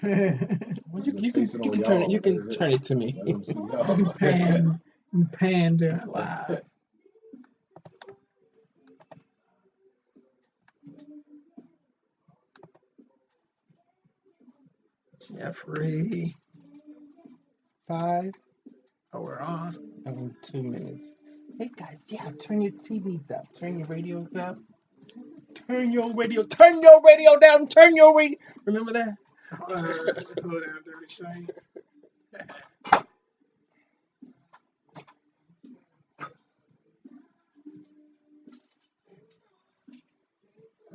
Well, you can turn it. You can turn it to me. Panda live. Jeffrey. 5. Oh, we're on. 2 minutes. Hey guys, yeah, turn your TVs up. Turn your radios up. Turn your radio down. Turn your radio. Remember that? Slow down, Dirty Shane.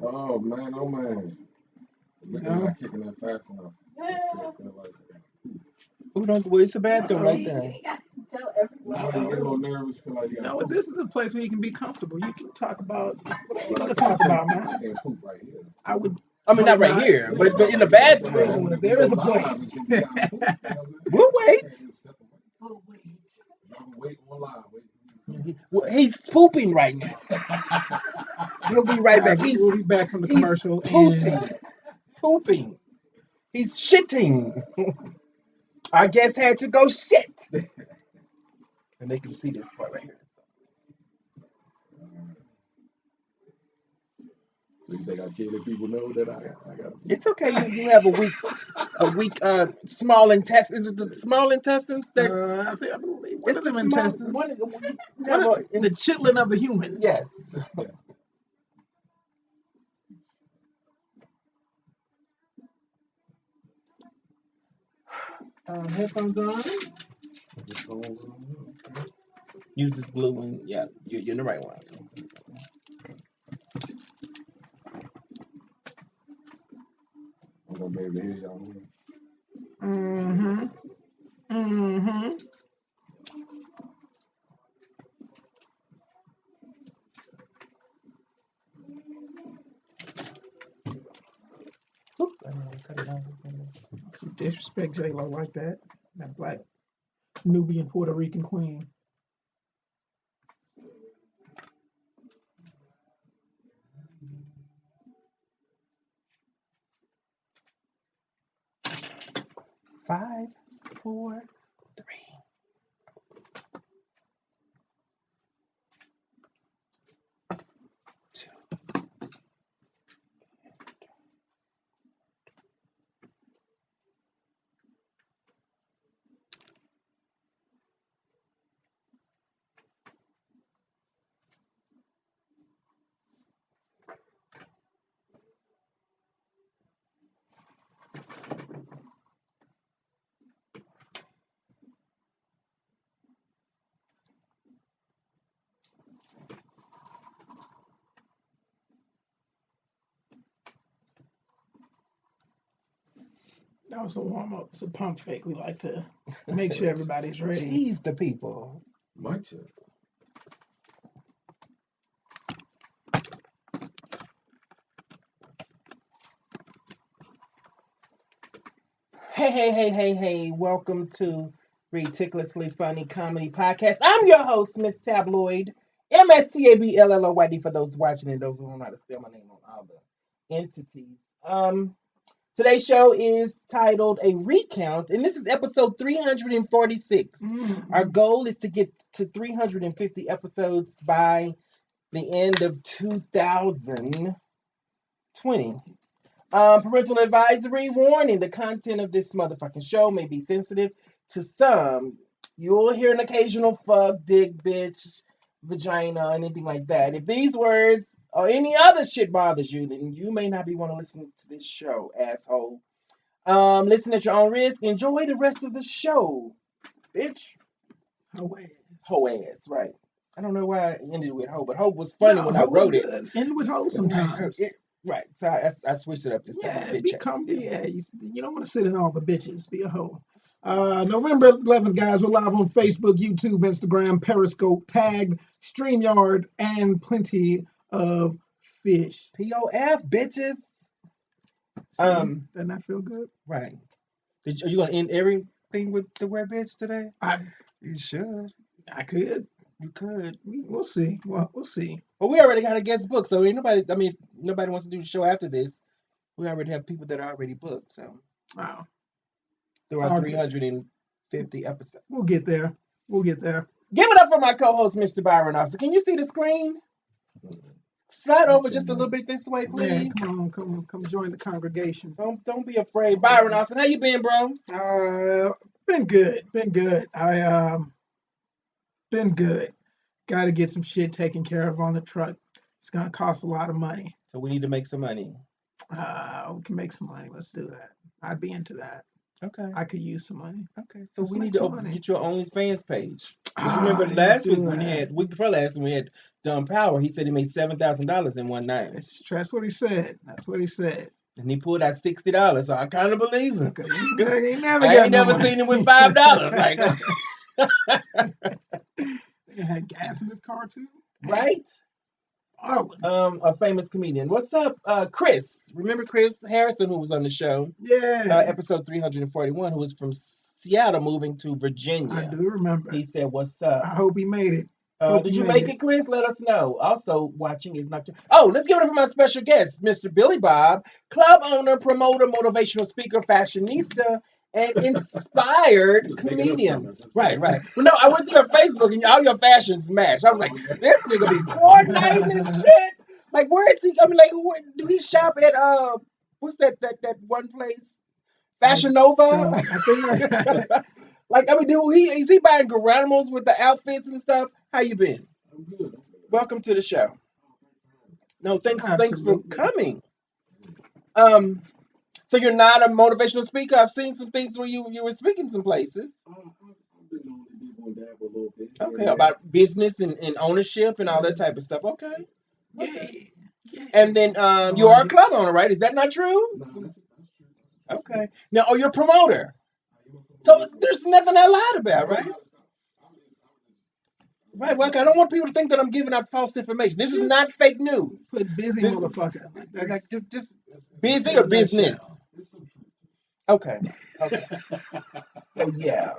Oh man. Look at not kicking that fast enough. Well, it's a bathroom right there. Tell everyone. You get a little nervous, feel like you got. No, but this is a place where you can be comfortable. You can talk about what you want to talk about, man. I can't poop right here. I mean, not right here, but in the bathroom. There is a place. We'll wait. Oh, wait. Wait on live. Well, he's pooping right now. He'll be right back. We'll be back from the commercial. Pooping. He's shitting. Our guest had to go shit. And they can see this part right here. So you think I care that people know that I got? It's okay. You have a weak small intestines. Is it the small intestines that? I believe one of them intestines. The chitlin of the human. Yes. Headphones on. Use this blue one. Yeah, you're in the right one. I'm gonna be able to hear y'all. You disrespect J-Lo like that. That black Nubian Puerto Rican queen. Five, 4, 3. That was a warm-up. It's a pump fake. We like to make sure everybody's ready. Tease the people. Mic check. Hey. Welcome to Ridiculously Funny Comedy Podcast. I'm your host, Miss Tabloid. MSTABLLOYD for those watching and those who don't know how to spell my name on all the entities. Today's show is titled A Recount, and this is episode 346. Our goal is to get to 350 episodes by the end of 2020. Parental advisory warning: the content of this motherfucking show may be sensitive to some. You'll hear an occasional fuck, dick, bitch, vagina, anything like that. If these words or any other shit bothers you, then you may not be want to listen to this show, asshole. Listen at your own risk. Enjoy the rest of the show, bitch. Hoe ass, right. I don't know why I ended with hoe, but hoe was funny when I wrote it. End with hoe sometimes. Right, so I switched it up this time. You don't want to sit in all the bitches. Be a hoe. November 11th, guys, we're live on Facebook, YouTube, Instagram, Periscope, Tagged, StreamYard, and plenty of fish. POF, bitches. Doesn't that feel good? Right. Are you going to end everything with the word bitch today? You should. I could. You could. We'll see. We'll see. Well, we already got a guest booked, so nobody wants to do the show after this. We already have people that are already booked, so. Wow. through our Okay. 350 episodes. We'll get there. We'll get there. Give it up for my co-host, Mr. Byron Austin. Can you see the screen? Slide over just a little bit this way, Yeah, please. come join the congregation. Don't be afraid. Byron Austin, how you been, bro? Been good. Been good. Got to get some shit taken care of on the truck. It's gonna cost a lot of money. So we need to make some money. We can make some money. Let's do that. I'd be into that. Okay. I could use some money. Okay. So Let's we make need to some money. get your week page. Because remember last week week before last when we had Don Power, he said he made $7,000 in one night. That's what he said. And he pulled out $60. So I kind of believe him. Okay. He I ain't never seen him with $5. Like, he had gas in his car too. right? Oh, A famous comedian. What's up, Chris? Remember Chris Harrison, who was on the show? yeah. Episode 341, who was from Seattle moving to Virginia. I do remember. He said, "What's up?" I hope he made it. Did you make it, Chris? Let us know. Also, watching is not. Oh, let's give it up for my special guest, Mr. Billy Bob, club owner, promoter, motivational speaker, fashionista, and inspired comedian. Right. Well, no, I went to your Facebook and all your fashions matched. I was like, this nigga be coordinating and shit. Like, where is he? I mean, like, where, do he shop at what's that one place? Fashion Nova. Like, I mean, is he buying Garanimals with the outfits and stuff? How you been? I'm good. Welcome to the show. No, thanks for Absolutely. coming. So you're not a motivational speaker. I've seen some things where you were speaking some places. I've been on the dip on dab a little bit. Okay, about business and ownership and all that type of stuff. Okay. Yeah. And then you are a club owner, right? Is that not true? Nah, that's true. Okay. Now, you're a promoter. So there's nothing I lied about, right? Right. Well, I don't want people to think that I'm giving out false information. This is not fake news. Put busy This motherfucker. Like just busy or business. It's some truth. Okay. So yeah.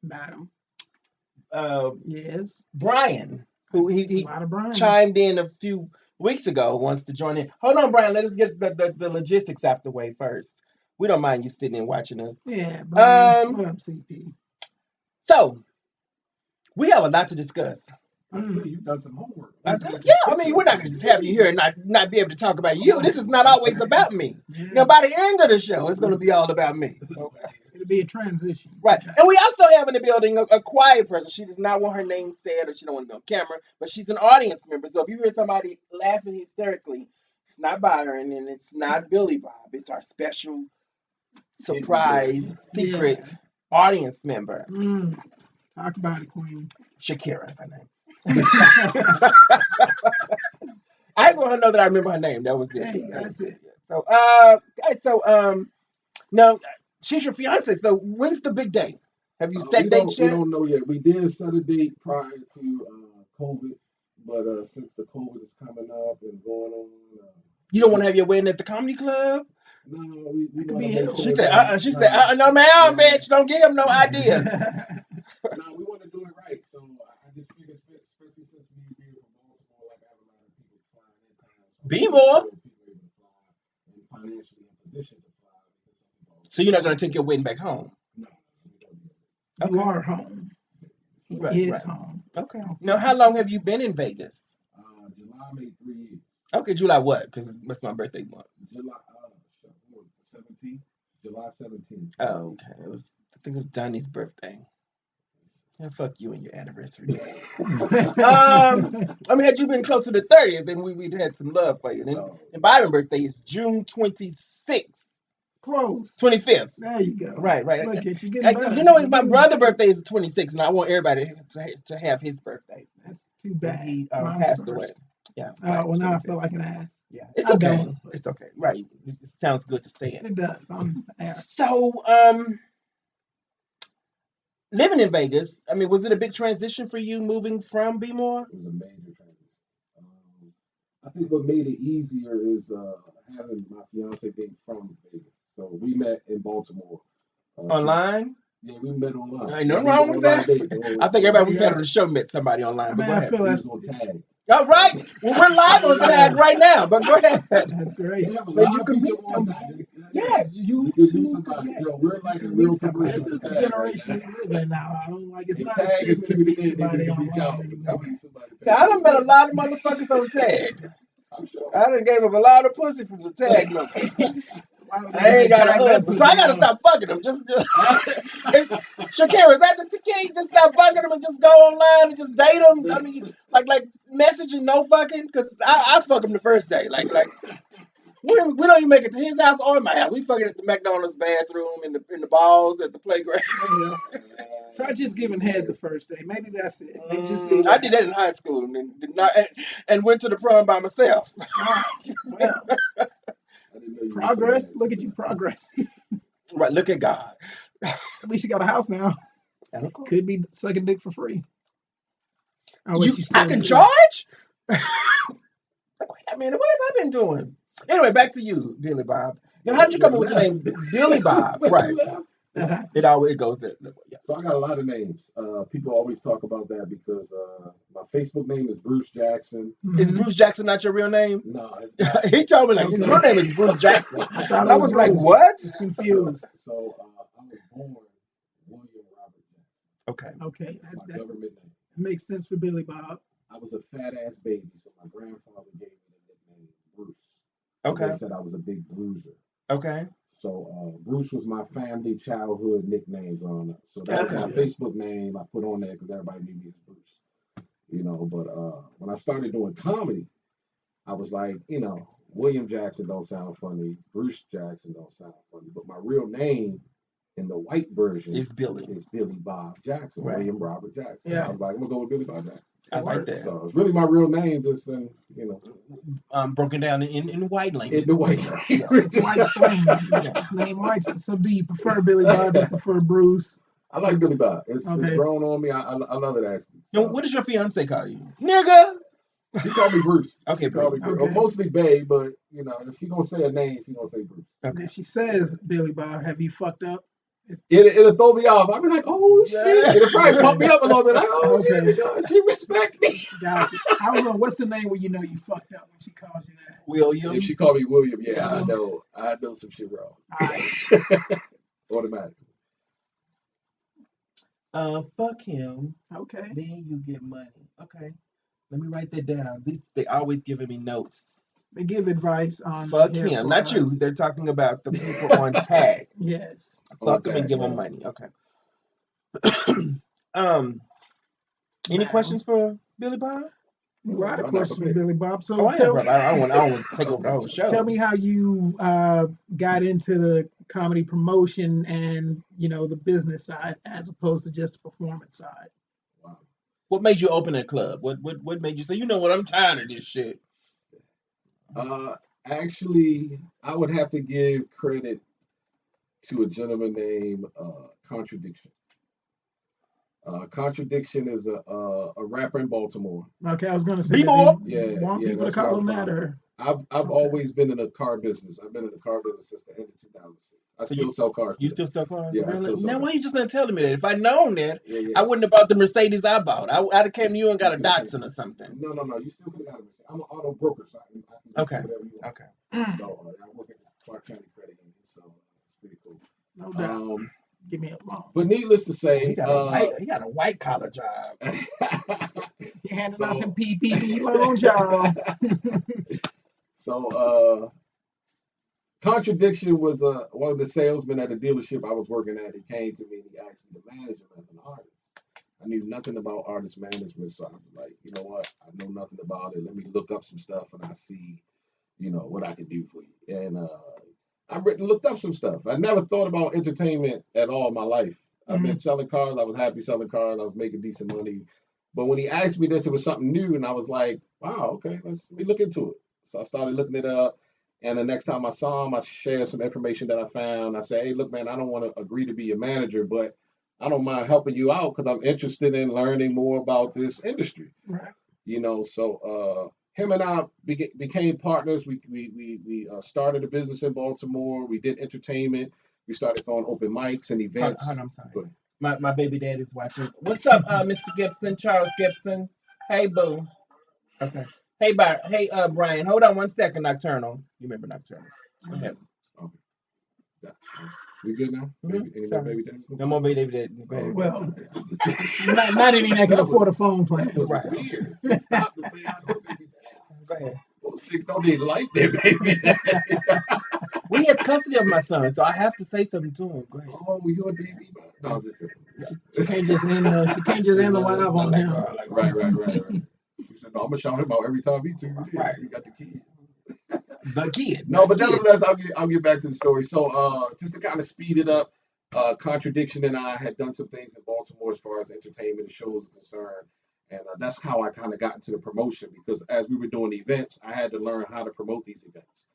Madam. Yes. Brian, who A he lot of Brian. chimed in a few weeks ago, wants to join in. Hold on, Brian. Let us get the logistics out the way first. We don't mind you sitting and watching us. Yeah, Brian. What up, CP? So we have a lot to discuss. I see you've done some homework. I mean, we're not going to just have you here and not be able to talk about you. This is not always about me. Yeah. You know, by the end of the show, it's going to be all about me. It'll be a transition. Right. And we also have in the building a quiet person. She does not want her name said or she don't want to be on camera, but she's an audience member. So if you hear somebody laughing hysterically, it's not Byron and it's not Billy Bob. It's our special surprise secret audience member. Talk about it, Queen. Shakira is her name. I just want her to know that I remember her name. That was it. Hey, that's it. So, now she's your fiance. So, when's the big day? Have you set dates yet? We don't know yet. We did set a date prior to COVID, but since the COVID is coming up and going on, You don't want to have your wedding at the comedy club? no, we Could want be to it. make She sure. said, no, ma'am, bitch, don't give him no ideas. No, we want to do it right. So I just figured, especially since we being from Baltimore, like I have a lot of people flying in town. So Be more. people able to fly and financially in position to fly. So you're not going to take your wedding back home? No, we don't do it. You are home. Right. Home. Okay. Now, how long have you been in Vegas? July made 3 years. Okay, July what? Because that's my birthday month. July 17th. July 17th. Oh, okay. I think it was Donnie's birthday. Yeah, fuck you and your anniversary. I mean, had you been closer to 30th, then we'd had some love for you. And Byron's birthday is June 26th. Close. 25th. There you go. Right. Look at you getting better. You know, it's my brother's birthday is the 26th, and I want everybody to have his birthday. That's too bad. He Mine's passed first. away. Yeah. Well, now I 25th. feel like an ass. Yeah, it's I okay. don't. It's okay. Right. It sounds good to say it. It does. I'm ass. So, living in Vegas, I mean, was it a big transition for you moving from B-More? It was a major transition. I think what made it easier is having my fiance being from Vegas. So we met in Baltimore. Online? Yeah, we met online. Ain't nothing wrong with that. I think everybody we've had on the show met somebody online. I But mean, go I ahead. feel We that's was on tag. All right. Well, we're live on Tag right now, but go ahead. That's great. We have a So lot you of can people meet on somebody. time. Yes, you You can too meet could. somebody. Yes. Yo, we're You like a can real meet somebody. This commercial is for the Tag right generation now. we live in now. I don't like it's If not a Tag is stigma to tuning meet in, they somebody can reach out. online We anymore. can meet somebody. Now, I done met a lot of motherfuckers on Tag. I'm sure. I done gave up a lot of pussy from the Tag number. Why would I they ain't got a tag that husband, so I pussy gotta out? stop fucking them. Shakira, is that the key? Just stop fucking them and just go online and just date them. I mean, like messaging, no fucking, because I fuck him the first day. Like we don't even make it to his house or my house. We fucking at the McDonald's bathroom, in the balls at the playground. Yeah. Try just giving head the first day. Maybe that's it. Maybe just leave I it did that in high school and went to the prom by myself. Ah, well, I didn't know you were progress. so Look at you, progress. Right, look at God. At least you got a house now. And of course, Could be sucking dick for free. I wish you I still can do. charge? Like, wait a minute, what have I been doing? Anyway, back to you, Billy Bob. Now, how did you come up with the name Billy Bob? Right. It always goes there. Yeah. So I got a lot of names. People always talk about that because my Facebook name is Bruce Jackson. Is Bruce Jackson not your real name? No, it's not. He told me like his real name is Bruce Jackson. I thought And I was like, Bruce. what? Confused. So I was born William Robert Jackson. Okay. Okay, That's my that government name. makes sense for Billy Bob. I was a fat ass baby, so my grandfather gave me the nickname Bruce. Okay. They said I was a big bruiser. Okay. So Bruce was my family childhood nickname growing up. So that was my Facebook name. I put on there because everybody knew me as Bruce. You know, but when I started doing comedy, I was like, you know, William Jackson don't sound funny. Bruce Jackson don't sound funny. But my real name in the white version It's Billy. is Billy Bob Jackson, Right. William Robert Jackson. Yeah. I was like, I'm gonna go with Billy Bob Jackson. I like that. So it's really my real name, just in, you know, Broken down in white language. in the white. It's white spring. His name white. So do you prefer Billy Bob? Do you prefer Bruce? I like Billy Bob. It's Okay. grown on me. I love it actually. Now, So, what does your fiance call you? Nigga. she called me Bruce. Okay, She called me Bruce. Bruce. Okay. Mostly Babe, but you know, if she gonna say a name, she gonna say Bruce. Okay. If she says Billy Bob, have you fucked up? It'll throw me off. I'll be like, oh shit. Yeah. It'll probably pump me up a little bit. Like, oh Okay. shit, God, she respect me. Gotcha. I don't know. What's the name where you know you fucked up when she calls you that? William. If she called me William, yeah, Yeah. I know some shit wrong. All right. Automatically. Fuck him. Okay. Then you get money. Okay. Let me write that down. They always giving me notes. They give advice on. Fuck here him. for Not you. us. They're talking about the people on Tag. Yes. Fuck them and Tag, give them yeah. money. Okay. Any Now, questions for Billy Bob? A lot of I'm not questions for prepared. Billy Bob. So Oh, I tell, am. I don't want to take over the whole show. tell me how you got into the comedy promotion and the business side as opposed to just the performance side. Wow. What made you open a club? What made you say, you know what, I'm tired of this shit? Actually, I would have to give credit to a gentleman named Contradiction. Contradiction is a rapper in Baltimore. Okay, I was gonna say, B-boy. does he want Yeah, people to that's where call I'm him that, from. or I've Okay. always been in the car business. I've been in the car business since the end of 2006. I So still sell cars. You today. still sell cars? Yeah, I Really? still sell Now, cars. why you just not telling me that? If I'd known that, Yeah. I wouldn't have bought the Mercedes I bought. I'd have came to you and got a Datsun or something. No. You still could have got a Mercedes. I'm an auto broker, so I can do Okay. whatever you want. Okay. So I work at Clark County Credit Union, so it's pretty cool. no doubt. Give me a loan. But needless to say, He got a white collar job. You're handing So- out them PPP loans, y'all. So Contradiction was one of the salesmen at a dealership I was working at. He came to me and he asked me to manage him as an artist. I knew nothing about artist management, so I was like, you know what? I know nothing about it. Let me look up some stuff and I see, what I can do for you. And I looked up some stuff. I never thought about entertainment at all in my life. I've been selling cars. I was happy selling cars. I was making decent money. But when he asked me this, it was something new, and I was like, wow, okay, let me look into it. So I started looking it up. And the next time I saw him, I shared some information that I found. I said, hey, look, man, I don't want to agree to be your manager, but I don't mind helping you out because I'm interested in learning more about this industry. Right. So him and I became partners. We started a business in Baltimore. We did entertainment. We started throwing open mics and events. Hold on, I'm sorry. Go ahead. My baby dad is watching. What's up, Mr. Gibson, Charles Gibson? Hey, boo. Okay. Hey, Brian, hold on 1 second. Nocturnal. You remember Nocturnal? Go ahead. Okay. Yeah. We good now? Baby, any more Sorry. baby daddy? No more baby daddy. Go ahead. Well, not any that can That afford a was- phone plan. That was Right. weird. She stopped to say, I know baby daddy. Go ahead. Those chicks don't even like their baby daddy. We has custody of my son, so I have to say something to him. Go ahead. Oh, you're a baby. No, I'm just joking. She can't just end the live on him. Right. She said, no, I'm gonna shout him out every time he tunes in. Right. He got the kids. The kid. No, but the kid. nevertheless, I'll get back to the story. So, just to kind of speed it up, Contradiction and I had done some things in Baltimore as far as entertainment and shows are concerned, and that's how I kind of got into the promotion because as we were doing events, I had to learn how to promote these events.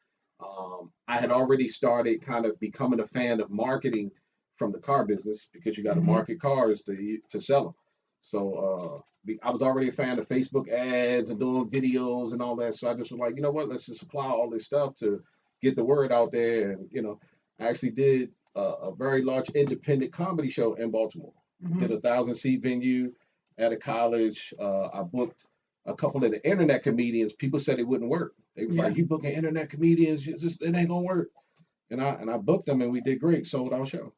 I had already started kind of becoming a fan of marketing from the car business because you got to market cars to sell them. So I was already a fan of Facebook ads and doing videos and all that. So I just was like, you know what, let's just apply all this stuff to get the word out there. And, I actually did a very large independent comedy show in Baltimore. Did a 1,000-seat venue at a college. I booked a couple of the internet comedians. People said it wouldn't work. They was like, you booking internet comedians, it ain't gonna work. And I booked them and we did great, sold our show.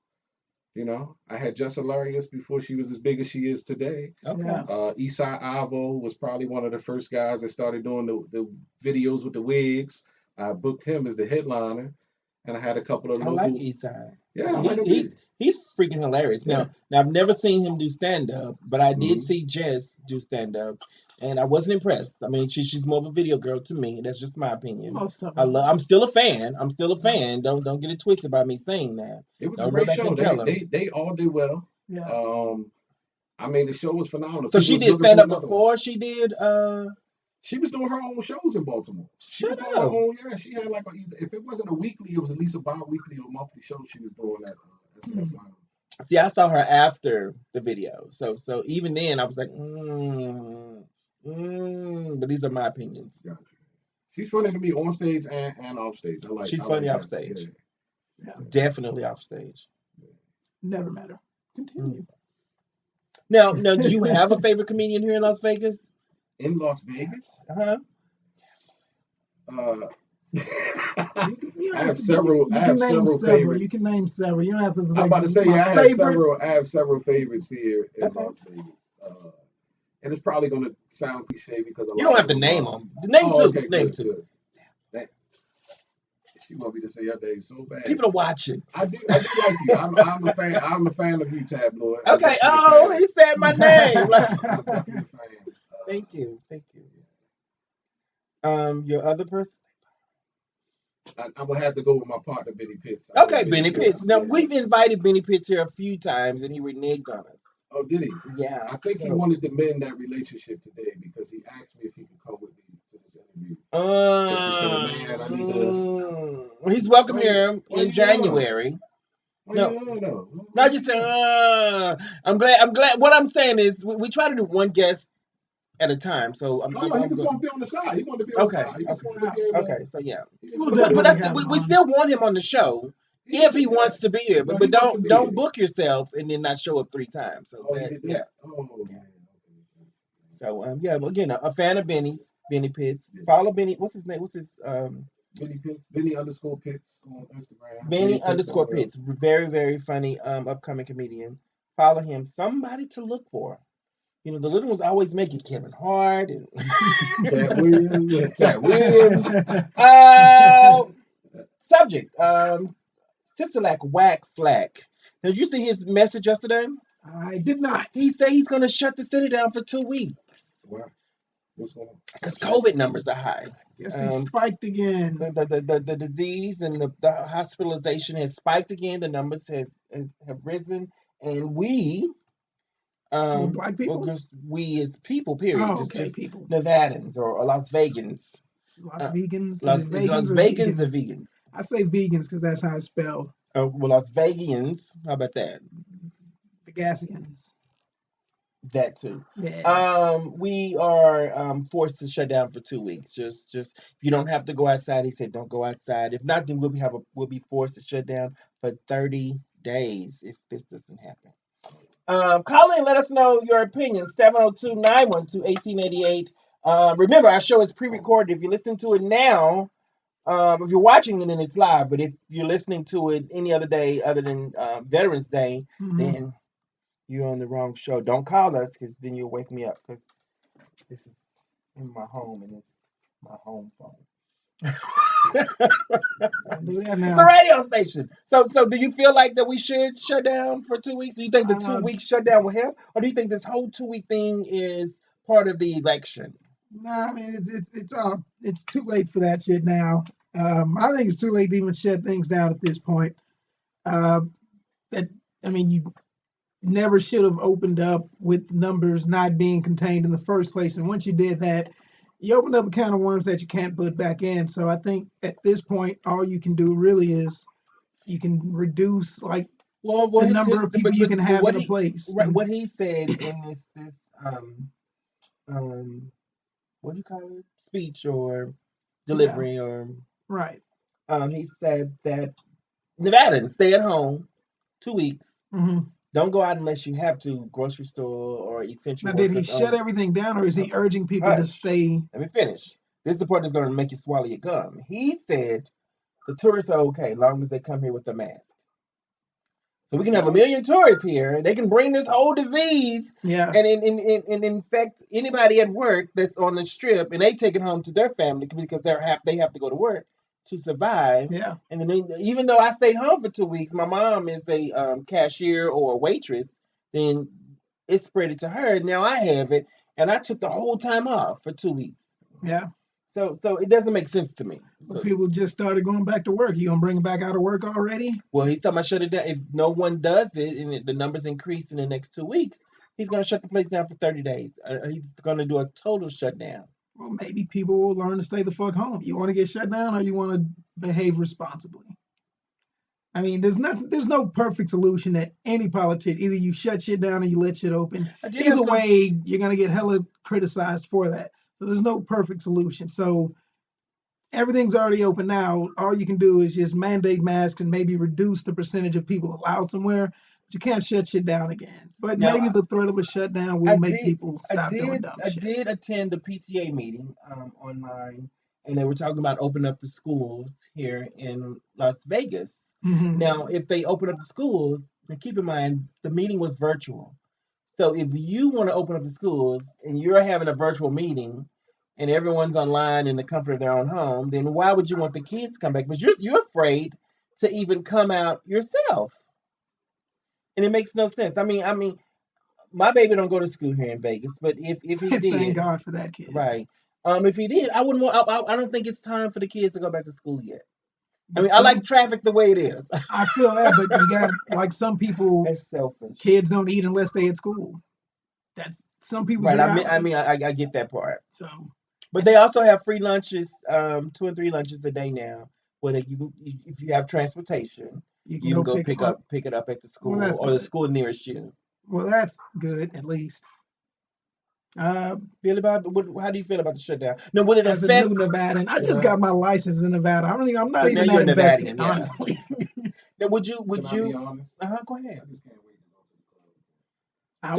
I had Just Hilarious before she was as big as she is today. Okay. Eastside Avo was probably one of the first guys that started doing the videos with the wigs. I booked him as the headliner, and I had a couple of I local. like Eastside. Yeah, I like him. He's freaking hilarious. Yeah. Now I've never seen him do stand up, but I did Mhm. see Jess do stand up, and I wasn't impressed. I mean, she's more of a video girl to me. That's just my opinion. Most of them. I'm still a fan. Don't get it twisted by me saying that. It was Don't a go great back show. and tell They all did well. Yeah. I mean, the show was phenomenal. So People she was did looking stand for up another one. before she did. She was doing her own shows in Baltimore. She Shut was doing her up. own, yeah. She had if it wasn't a weekly, it was at least a bi-weekly or monthly show she was doing at SNS Lounge. See, I saw her after the video, so even then I was like, but these are my opinions. Gotcha. She's funny to me on stage and off stage. She's I funny like off that. stage. Yeah. Definitely off stage. Never matter. Continue. Now, do you have a favorite comedian here in Las Vegas? In Las Vegas, Uh-huh. I have several. I have several favorites. You can name several. You don't have to say. I'm about to say, my I have favorite. several. I have several favorites here in Okay. Las Vegas, and it's probably going to sound cliche because You don't have to name them. Name two. Okay, Name good, two. good. That- She want me to say her name so bad. People are watching. I do like you. I'm a fan. I'm a fan of you, Tabloid. I'm Okay. definitely a Oh, fan. he said my name. I'm definitely a fan. Thank you. Your other person. I would have to go with my partner, Benny Pitts. I Okay, know Benny Pitts. Now Yeah. we've invited Benny Pitts here a few times, and he reneged on us. Oh, did he? Yeah. I think he so- wanted to mend that relationship today because he asked me if he could come with me to this interview. Man, I need Well, he's welcome Why here you in January. No. No. Not just I'm glad. What I'm saying is we try to do one guest at a time. So I'm No, he was going to be on the side. He wanted to be on the side. He just wanted to be able to. Okay. So yeah. We'll But definitely that's have we him on. still want him on the show if he wants to be here. No, But he wants to be don't here. book yourself and then not show up 3 times. So Oh, he that, did that? yeah. Oh, man. So yeah. But again, a fan of Benny Pitts. Follow Benny. What's his name? What's his Benny Pitts, Benny_Pitts on Instagram. Benny_Pitts. Very, very funny upcoming comedian. Follow him. Somebody to look for. The little ones always make it. Kevin Hart and Cat Williams. Cat Williams. Subject. Sisterlack Whack Flack. Now, did you see his message yesterday? I did not. He said he's going to shut the city down for 2 weeks Wow. What's going on? because COVID numbers are high. Guess he spiked again. The disease and the hospitalization has spiked again. The numbers have risen, and we, Black people? well, just we as people, period, Oh, just okay, people. Nevadans or Las Vegans, Las Vegans. Las Is it Vegans or or vegans. I say vegans because that's how it's spelled. Well, Las Vegians. How about that? Vegassians. That too. Yeah. We are forced to shut down for 2 weeks. Just if you don't have to go outside, he said don't go outside. If not, then we'll be forced to shut down for 30 days if this doesn't happen. Call in, let us know your opinion. 702-912-1888. Remember, our show is pre-recorded. If you're listening to it now, if you're watching it, then it's live. But if you're listening to it any other day other than Veterans Day, then you're on the wrong show. Don't call us, because then you'll wake me up, because this is in my home and it's my home phone. Do that It's now. a radio station. So do you feel like that we should shut down for 2 weeks? Do you think the 2 week shutdown will help, or do you think this whole 2 week thing is part of the election? Nah, I mean it's too late for that shit now. I think it's too late to even shut things down at this point. You never should have opened up with numbers not being contained in the first place. And once you did that, you opened up a can of worms that you can't put back in. So I think at this point, all you can do really is you can reduce the number of people you can have in a place. Right, what he said in this what do you call it? Speech or delivery or right. He said that Nevadans stay at home 2 weeks. Don't go out unless you have to, grocery store or essential. Now, did he shut everything down, or is he urging people to stay? Let me finish. This is the part that's going to make you swallow your gum. He said the tourists are okay as long as they come here with a mask. So we can have 1 million tourists here. They can bring this whole disease and infect anybody at work that's on the strip, and they take it home to their family because they have to go to work to survive. Yeah. And then even though I stayed home for 2 weeks, my mom is a cashier or a waitress, then it spread it to her. Now I have it, and I took the whole time off for 2 weeks. Yeah. So it doesn't make sense to me. So people just started going back to work. You gonna bring them back out of work already? Well, he's talking about shut it down. If no one does it and the numbers increase in the next 2 weeks, he's gonna shut the place down for 30 days. He's gonna do a total shutdown. Well, maybe people will learn to stay the fuck home. You want to get shut down, or you want to behave responsibly? I mean, there's no perfect solution that any politician. Either you shut shit down or you let shit open. Either way, you're gonna get hella criticized for that. So there's no perfect solution. So everything's already open now. All you can do is just mandate masks and maybe reduce the percentage of people allowed somewhere. But you can't shut shit down again. But now, maybe the threat of a shutdown will make people stop doing dumb shit. I did attend the PTA meeting online, and they were talking about opening up the schools here in Las Vegas. Now, if they open up the schools, now keep in mind, the meeting was virtual. So if you want to open up the schools and you're having a virtual meeting and everyone's online in the comfort of their own home, then why would you want the kids to come back? But you're afraid to even come out yourself. And it makes no sense. I mean, my baby don't go to school here in Vegas, but if he did, thank God for that kid. Right. If he did, I wouldn't want. I don't think it's time for the kids to go back to school yet. I mean, I like traffic the way it is. I feel that, but you got some people. That's selfish. Kids don't eat unless they at school. That's some people's reality. I get that part. So, but they also have free lunches, 2 and 3 lunches a day now, where if you have transportation, you can go pick it up at the school or the school nearest you. Well, that's good at least. Billy Bob, how do you feel about the shutdown? No, would it as affect? a new Nevadan, I just got my license in Nevada. I'm not even that invested, honestly. Now, would you? Can I be honest? Go ahead. I just can't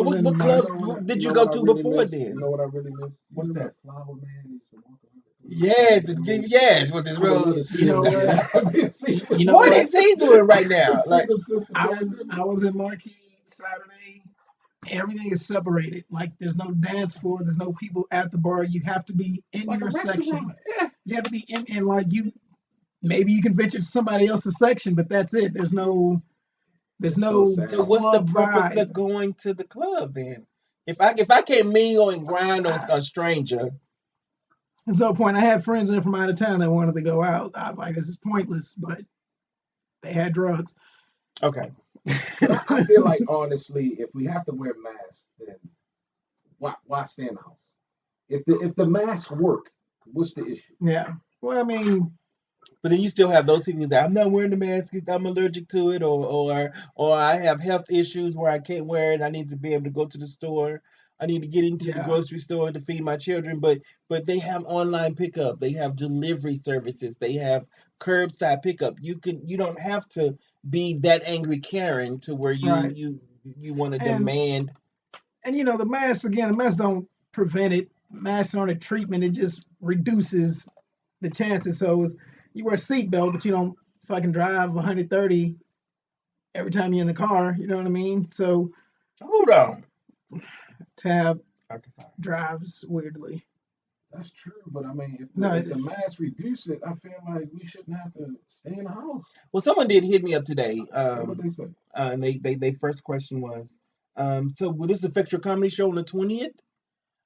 wait to go to the club. So what clubs did you go to before then? You know what I really miss? What's that? Flower Man used to walk around. Yes, with his rose. You know what? What is he doing right now? Like, I was in Marquee Saturday. Everything is separated. Like, there's no dance floor. There's no people at the bar. You have to be in your section. Yeah. You have to be in like you. Maybe you can venture to somebody else's section, but that's it. There's no. So what's the purpose of going to the club then? If I can't mingle and grind on a stranger. There's no point. I had friends in from out of town that wanted to go out. I was like, this is pointless, but they had drugs. Okay. I feel like, honestly, if we have to wear masks, then why stay in the house? If the masks work, what's the issue? Yeah. Well, I mean, but then you still have those people that I'm not wearing the mask because I'm allergic to it, or I have health issues where I can't wear it. I need to be able to go to the store. I need to get into the grocery store to feed my children. But they have online pickup. They have delivery services. They have curbside pickup. You don't have to be that angry Karen to where you want to demand. And the masks don't prevent it mask on a treatment, it just reduces the chances. So you wear a seatbelt, but you don't fucking drive 130 every time you're in the car. You know what I mean? So Hold on. Tab Okay, sorry. drives weirdly. That's true, but I mean, if No, the mask reduce it, I feel like we shouldn't have to stay in the house. Well, someone did hit me up today. What they say? And they first question was, so will this affect your comedy show on the 20th?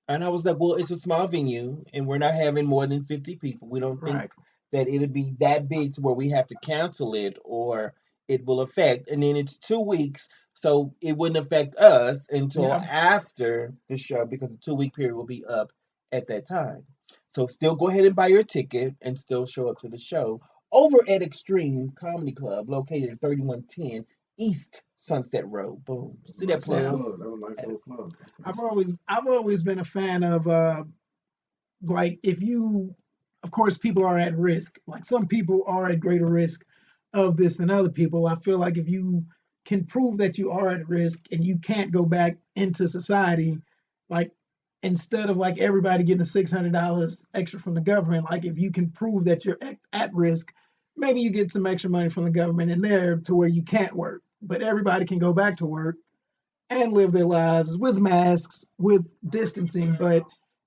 And I was like, well, it's a small venue, and we're not having more than 50 people. We don't think right. that it'll be that big to where we have to cancel it or it will affect. And then it's 2 weeks, so it wouldn't affect us until Yeah. after the show because the 2 week period will be up at that time. So still go ahead and buy your ticket and still show up to the show over at Extreme Comedy Club, located at 3110 East Sunset Road. Boom. See that Nice little plug? club. That was a nice little club. I've always been a fan of like if you, of course, people are at risk. Like some people are at greater risk of this than other people. I feel like if you can prove that you are at risk and you can't go back into society, like instead of like everybody getting $600 extra from the government, like if you can prove that you're at risk, maybe you get some extra money from the government in there to where you can't work, but everybody can go back to work and live their lives with masks, with distancing. But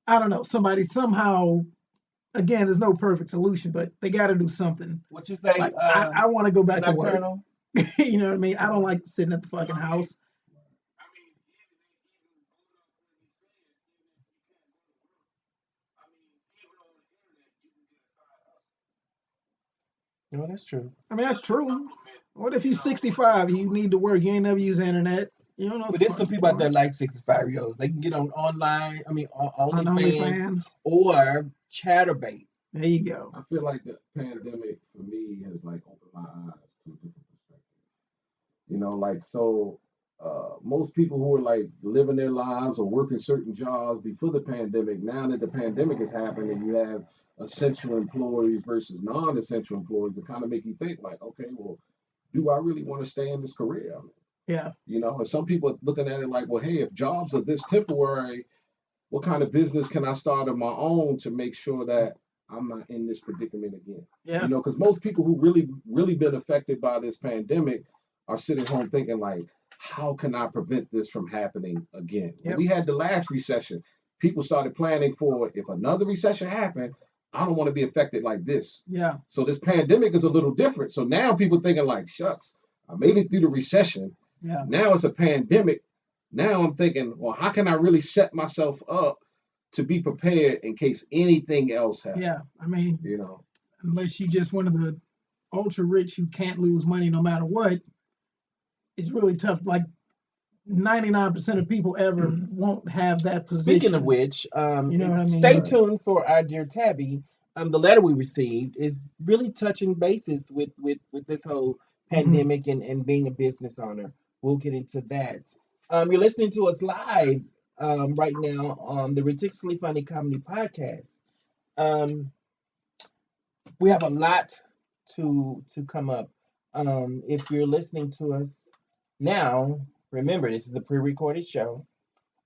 I don't know, somebody somehow, again, there's no perfect solution, but they got to do something. What you say, Like I want to go back to work. Nocturnal? You know what I mean? I don't like sitting at the fucking house. No, that's true. I mean, that's true. What if you're 65, you need to work, you ain't never use the internet, you don't know what But the there's fuck some you're people out there doing like 65-year-olds. They can get on online, on on OnlyFans OnlyFans? or Chatterbait. There you go. I feel like the pandemic for me has like opened my eyes to a different perspective. You know, like so most people who are like living their lives or working certain jobs before the pandemic, now that the pandemic has happened and you have essential employees versus non-essential employees, it kind of make you think like, okay, well, do I really want to stay in this career? Yeah. You know, and some people are looking at it like, well, hey, if jobs are this temporary, what kind of business can I start of my own to make sure that I'm not in this predicament again? Yeah. You know, because most people who really been affected by this pandemic are sitting home thinking like, how can I prevent this from happening again? When Yep. we had the last recession, people started planning for if another recession happened, I don't want to be affected like this. Yeah. So this pandemic is a little different. So now people thinking like, shucks, I made it through the recession. Yeah. Now it's a pandemic. Now I'm thinking, well, how can I really set myself up to be prepared in case anything else happens? Yeah. I mean, You know, unless you just one of the ultra rich who can't lose money no matter what, it's really tough. Like 99% of people ever won't have that position. Speaking of which, You know what I mean? stay Right. tuned for our dear Tabby. The letter we received is really touching bases with this whole pandemic and being a business owner. We'll get into that. You're listening to us live right now on the Ridiculously Funny Comedy Podcast. We have a lot to come up. If you're listening to us now, remember this is a pre-recorded show.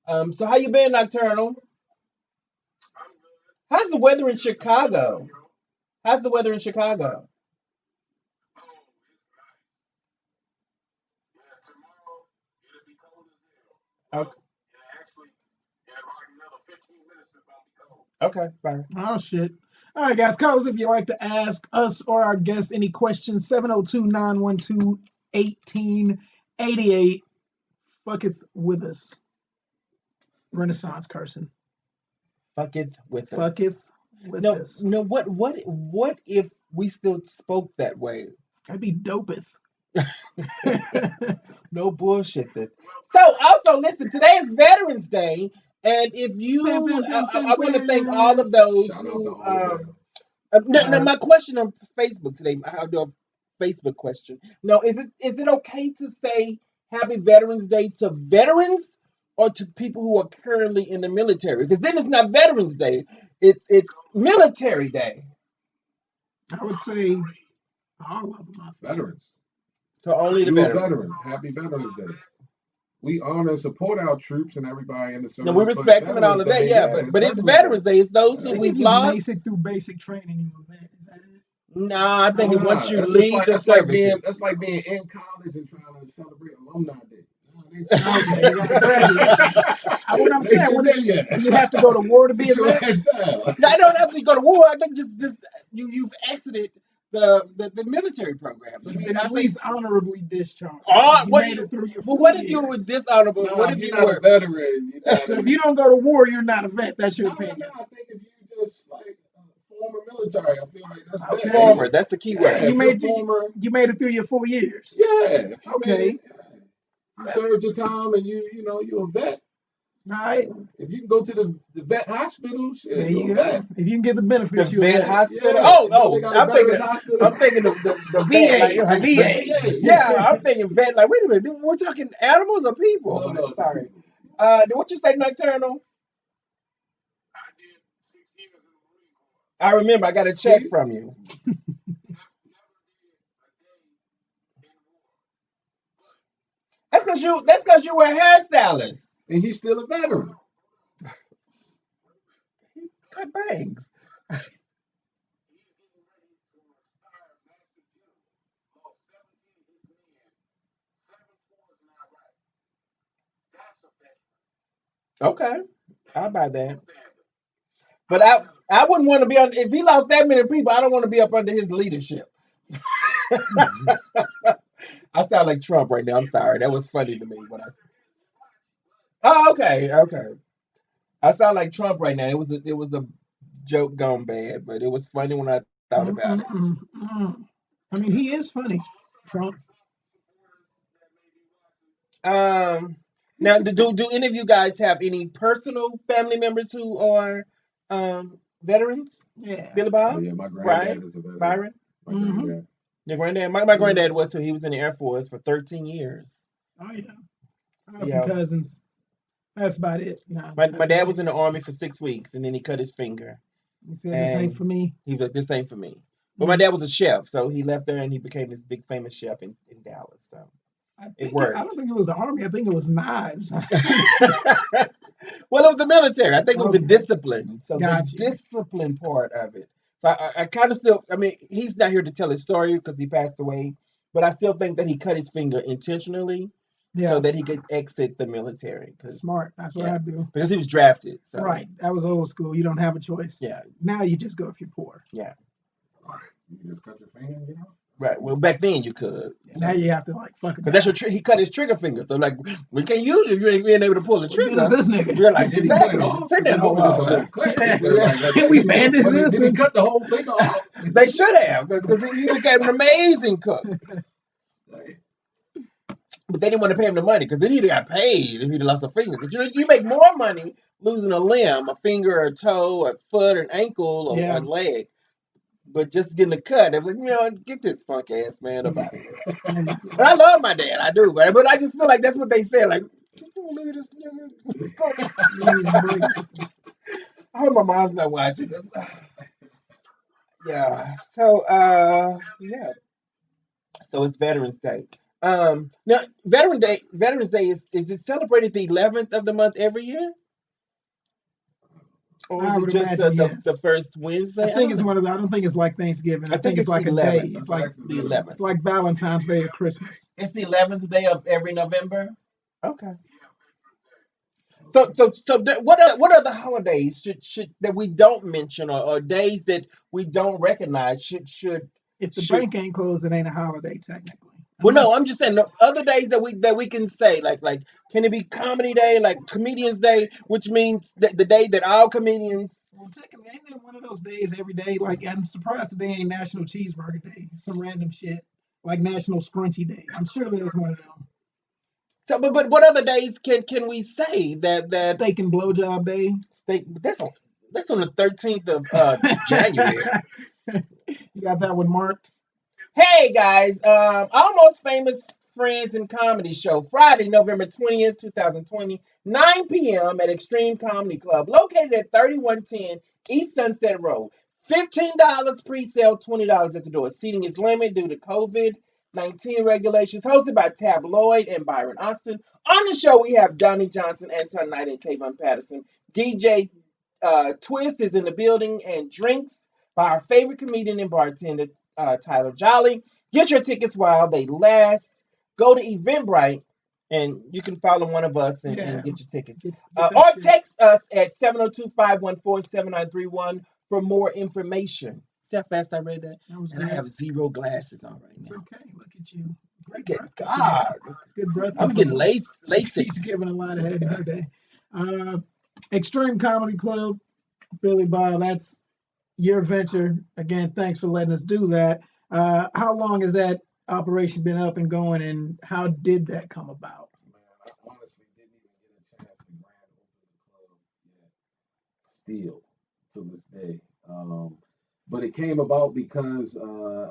So how you been, Nocturnal? How's the weather in Chicago? How's the weather in Chicago? Okay, okay, fine. Oh, shit. All right, guys. Call us if you'd like to ask us or our guests any questions. 702-912-1888. Fucketh with us. Renaissance Carson. Fuck it with us. Fucketh with No, us. no. What if we still spoke that way? That'd be dopeth. No bullshit. So also listen. Today is Veterans Day, and if you, I want to thank all of those shout out to who. all the veterans. No, my question on Facebook today. I'll do a Facebook question. No, is it okay to say Happy Veterans Day to veterans or to people who are currently in the military? Because then it's not Veterans Day. It's Military Day. I would say all of them. Veterans. So only the You a veterans. veteran. Happy Veterans Day. we honor and support our troops and everybody in the service. No, we respect them and all of that, yeah. But it's Veterans Day. It's those I who think we've if you lost. make it through basic training, you a vet. Is that it? Nah, I think once you that's leave like, the that's like services. that's like being in college and trying to celebrate alumni day. Okay, you gotta graduate. What I'm saying, when you have to go to war to be a vet. No, I don't have to go to war. I think just you've exited the military program. You've been at least honorably discharged. You made it through your 4 what if years. you were dishonorable? No, what if you're you not were a veteran? So if you don't go to war, you're not a vet. That's your opinion. No, I think if you just like former military, I feel like that's Okay. former? That's the key word. Yeah, you made it through your 4 years. Yeah. If you Okay. you served your time and you're a vet. Right. If you can go to the vet hospital, There you go. If you can get the benefits, The you're a vet vet. hospital. Yeah. I'm thinking of the vet. VA. VA. Yeah, I'm thinking vet. Like, wait a minute, we're talking animals or people? No, sorry. What you say, Nocturnal? I remember. I got a check from you. That's because you were a hairstylist. And he's still a veteran. He cut bangs. Okay, I'll buy that. But I wouldn't want to be on. If he lost that many people, I don't want to be up under his leadership. I sound like Trump right now. I'm sorry. That was funny to me. Oh, okay. I sound like Trump right now. It was a joke gone bad, but it was funny when I thought about it. I mean, he is funny, Trump. Now, do any of you guys have any personal family members who are veterans? Yeah. Billy Bob? Oh, yeah, my granddad is a veteran. Byron? My granddad. Your granddad? My granddad was too. He was in the Air Force for 13 years. Oh, yeah. I have some cousins. That's about it. No, my dad was in the Army for 6 weeks, and then he cut his finger. He said, this ain't for me. He was like, this ain't for me. But my dad was a chef, so he left there, and he became this big famous chef in Dallas. So it worked. I don't think it was the Army. I think it was knives. Well, it was the military. I think it was the discipline. So Gotcha. the discipline part of it. So I kind of still, I mean, he's not here to tell his story because he passed away, but I still think that he cut his finger intentionally so that he could exit the military. Smart. That's what I do. Because he was drafted. So. Right. That was old school. You don't have a choice. Yeah. Now you just go if you're poor. Yeah. All right. You can just cut your finger and get out? Right. Well, back then you could. Now you have to fuck it. Because that's your he cut his trigger finger. So we can't use it if you ain't being able to pull the trigger. What is this nigga? You're like, exactly. Send that whole Can we bandage this? Did he cut the whole thing off? They should have, because he became an amazing cook. But they didn't want to pay him the money because then he'd have got paid if he'd lost a finger. Because you make more money losing a limb, a finger, a toe, a foot, an ankle, or a leg. But just getting a cut, I was like, get this punk ass man up out of here. But I love my dad, I do, but I just feel like that's what they said. Like, look at this nigga. I hope my mom's not watching this. Yeah. So yeah. So it's Veterans Day. Now Veterans Day is it celebrated the 11th of the month every year? Or is it just the first Wednesday? I think it's one of the. I don't think it's like Thanksgiving. I think it's like 11th. A day. It's like the 11th. It's like Valentine's Day or Christmas. It's the 11th day of every November. Okay. So what are the holidays should that we don't mention or days that we don't recognize should if the bank ain't closed, it ain't a holiday technically. Well, no, I'm just saying the other days that we can say like can it be Comedy Day, like Comedians Day, which means the day that all comedians. Well, technically, ain't that one of those days every day? Like, I'm surprised that they ain't National Cheeseburger Day, some random shit like National Scrunchy Day. I'm sure there's one of them. So, but what other days can we say that Steak and Blowjob Day? Steak. That's on the 13th of January. You got that one marked. Hey guys, Almost Famous Friends and Comedy Show, Friday, November 20th, 2020, 9 p.m. at Extreme Comedy Club, located at 3110 East Sunset Road. $15 pre-sale, $20 at the door. Seating is limited due to COVID-19 COVID-19 regulations, hosted by Tabloid and Byron Austin. On the show, we have Donnie Johnson, Anton Knight, and Tavon Patterson. DJ Twist is in the building, and drinks by our favorite comedian and bartender, Tyler Jolly. Get your tickets while they last. Go to Eventbrite, and you can follow one of us and get your tickets. Or text us at 702-514-7931 for more information. See how fast I read that? And I have 0 glasses on right now. It's okay. Look at you. Look at God. Good breath. I'm getting LASIK. She's giving a lot of head in her day. Extreme Comedy Club, Billy Bob, that's your venture. Again, thanks for letting us do that. How long has that operation been up and going, and how did that come about? Man, I honestly didn't even get a chance to grand open the club yet. Still, to this day. But it came about because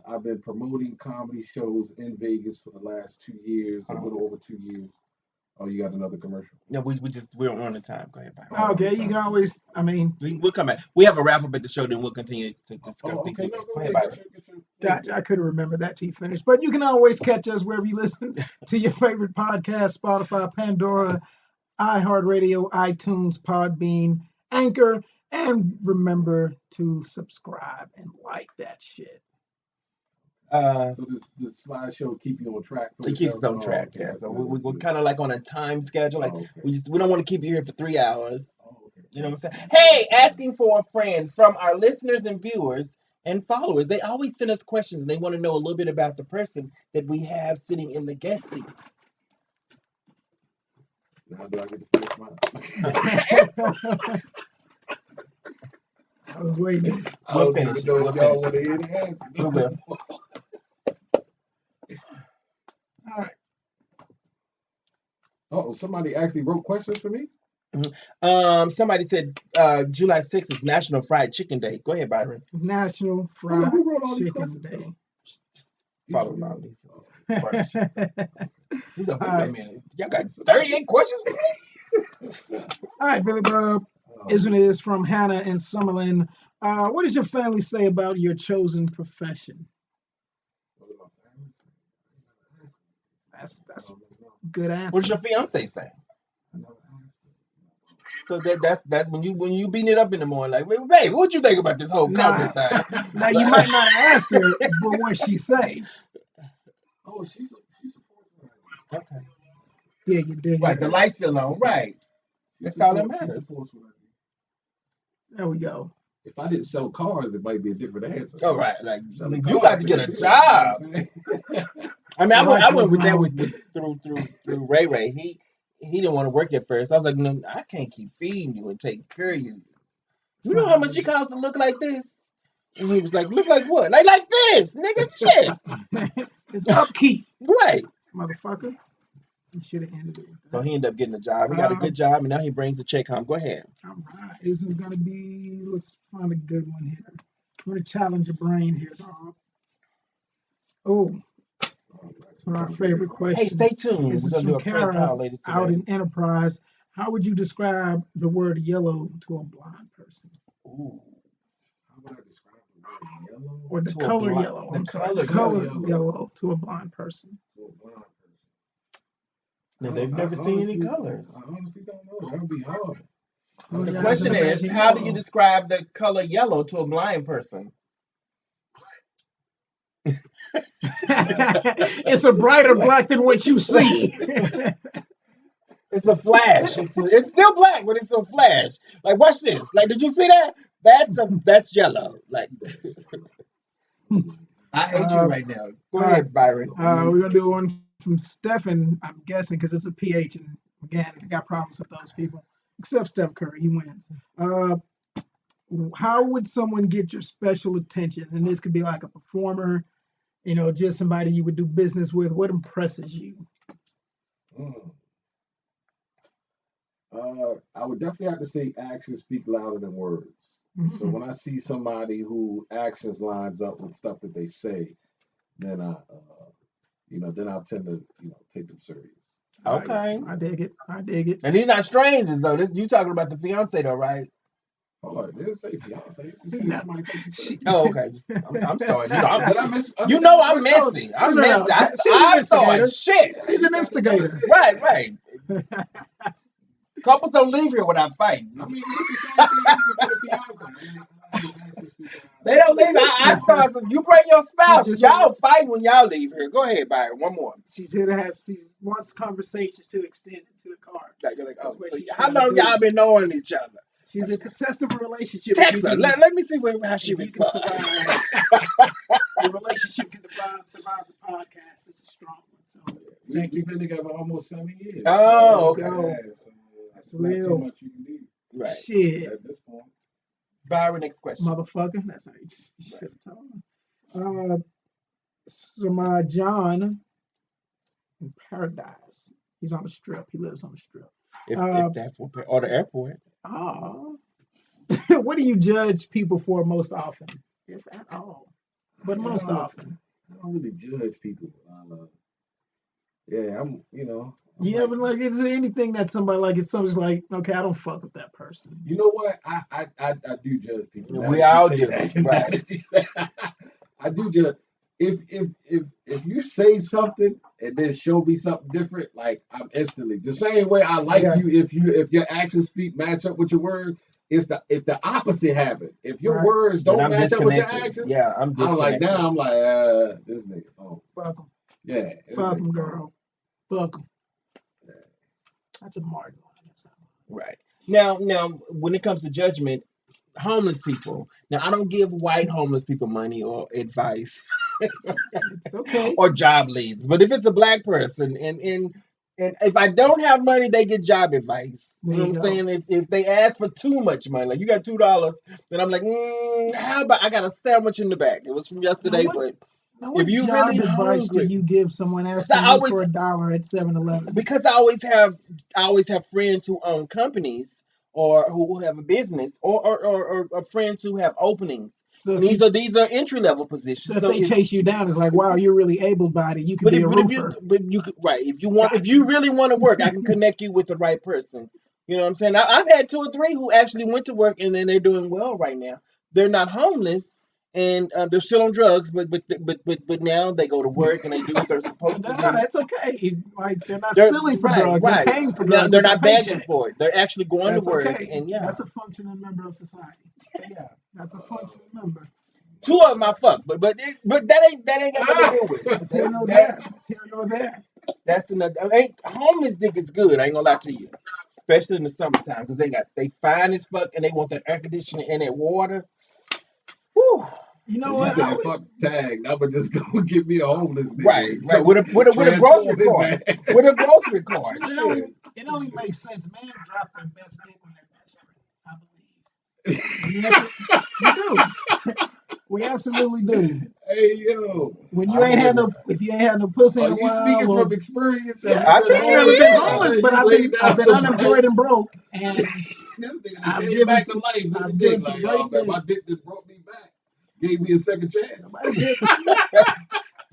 I've been promoting comedy shows in Vegas for the last 2 years, a little over 2 years. Oh, you got another commercial? No, we're on the time. Go ahead, Byron. Okay, you can always, we'll come back. We have a wrap up at the show, then we'll continue to discuss things. Okay, Go ahead, Byron. Gotcha. I couldn't remember that till you finished. But you can always catch us wherever you listen to your favorite podcast, Spotify, Pandora, iHeartRadio, iTunes, Podbean, Anchor, and remember to subscribe and like that shit. So the slideshow keep you on track. It keeps us on track, yeah. So we're kind of like on a time schedule. Like okay. we don't want to keep you here for 3 hours. Okay. You know what I'm saying? Hey, asking for a friend from our listeners and viewers and followers. They always send us questions and they want to know a little bit about the person that we have sitting in the guest seat. Now do I get to finish mine? I was waiting. We'll finish. Y'all want to hear the answer. We will. All right. Oh, somebody actually wrote questions for me? Somebody said July 6th is National Fried Chicken Day. Go ahead, Byron. National Fried Who wrote all these Chicken questions? Day. Follow along. All right. Y'all got 38 questions for me? All right, Billy Bob. This one is from Hannah in Summerlin. What does your family say about your chosen profession? What did my family say? That's a good answer. What does your fiance say? I never asked her. So that's when you beating it up in the morning, like, babe, what you think about this whole COVID thing? Now you might not have asked her, but what she say? Oh, she supports me. Okay. Dig it. Right, the light's still on, right. That's all that She matters. supports what I do. There we go. If I didn't sell cars, it might be a different answer. Oh, right. Like, Selling you cars, got to get a baby. job. You know what I'm saying? I mean, I went with that Wow. through Ray. He didn't want to work at first. I was like, no, I can't keep feeding you and taking care of you. You know how much it costs to look like this? And he was like, look like what? Like this, nigga, shit. It's upkeep, Right. motherfucker. You should have ended it with that. So he ended up getting a job. He got a good job, and now he brings the check home. Go ahead. All right. This is going to be, let's find a good one here. I'm going to challenge your brain here, dog. Oh, one of our favorite questions. Hey, stay tuned. This We're is going to do a from prank Kara call later today. out in Enterprise. How would you describe the word yellow to a blind person? Ooh. How would I describe the word yellow? Or the To a color blind- yellow. the I'm sorry. color The color yellow. yellow to a blind person. To a blind person. Now, they've never seen any colors. I honestly don't know. That would be hard. The question is, how do you describe the color yellow to a blind person? It's a brighter black than what you see. It's a flash. It's still black, but it's a flash. Like, watch this. Like, did you see that? That's yellow. Like, I hate you right now. Go ahead, Byron. We're gonna do one from Stephen. I'm guessing because it's a PH, and again, I got problems with those people. Except Steph Curry, he wins. How would someone get your special attention? And this could be like a performer, just somebody you would do business with. What impresses you? I would definitely have to say actions speak louder than words. So when I see somebody who actions lines up with stuff that they say, then I'll tend to, take them serious. Okay. I dig it. And these not strangers, though. You talking about the fiance, though, right? Hold on, didn't say fiance. She said somebody take you to. Oh, okay. I'm starting. You know, Did I miss? you know I'm understand messy. No, I'm no, no. messy. She's an I start instigator. shit. She's an instigator. Right. Couples don't leave here without fighting. I mean, it's the same thing even for the fiance. I just asked this people. They don't leave. I start. You bring your spouse. She's just Y'all fight when y'all leave here. Go ahead, Byron. One more. She's here to have. She wants conversations to extend into the car. Like, That's what so she's how trying to long do. y'all been knowing each other? It's a test of a relationship. Text her. Let me see how she if you can responds. survive. Your relationship can survive the podcast. It's a strong one. So We've been together almost 7 years. Oh, so, okay. yeah, so That's not real. so much you can do Right. Shit, at this point. Byron, next question. motherfucker. That's how you should have told him. So my John in Paradise. He's on the strip. He lives on the strip. If that's what, or the airport. What do you judge people for most often, if at all? But most often. I don't really judge people. Yeah, I'm. You ever like? Is there anything that somebody like? It's somebody's like, okay, I don't fuck with that person. You know what? I do judge people. We all do. Right. I do judge. If you say something and then show me something different, like I'm instantly the same way I like you. If your actions match up with your words, if the opposite happened, if your words don't match up with your actions, I'm like now I'm like this nigga. Oh, fuck him. Yeah. Fuck him, girl. Fuck him. Yeah. That's a margin. Right. Now, when it comes to judgment, homeless people. Now, I don't give white homeless people money or advice. It's okay. Or job leads. But if it's a black person and if I don't have money, they get job advice. You know what I'm saying? If they ask for too much money, like you got $2, then I'm like, how about I got a sandwich in the back? It was from yesterday, but if you job really advice hungry, do you give someone asking you for $1 at 7-Eleven? Because I always have friends who own companies or who have a business or friends who have openings. So these are entry level positions. So if they chase you down, it's like, wow, you're really able-bodied. You could be a roofer. If you really want to work, I can connect you with the right person. You know what I'm saying? I've had 2 or 3 who actually went to work and then they're doing well right now. They're not homeless. And they're still on drugs, but now they go to work and they do what they're supposed to do. No, that's okay. Like they're not stealing for drugs. They're paying for drugs. They're not begging for it. They're actually going to work. Okay. And that's a functioning member of society. Yeah, that's a functioning member. 2 of them I fuck, but that ain't got nothing to do with it. It's here nor there. It's here nor there. That's another. Homeless dick is good. I ain't gonna lie to you, especially in the summertime because they fine as fuck and they want that air conditioning and that water. Whew. You know what? You said fuck tag. I'm gonna just go get me a homeless nigga. Right. With a grocery card. With a grocery card. It only makes sense. Men drop their best dick when they're desperate. I believe. You do. We absolutely do. Hey yo. When you ain't had no, if you ain't had no pussy in a while. Are you speaking from experience? Yeah, I've never been homeless, but I've been unemployed and broke, and this nigga came back to life with the dick. Like, oh man, my dick just brought me back. Gave me a second chance.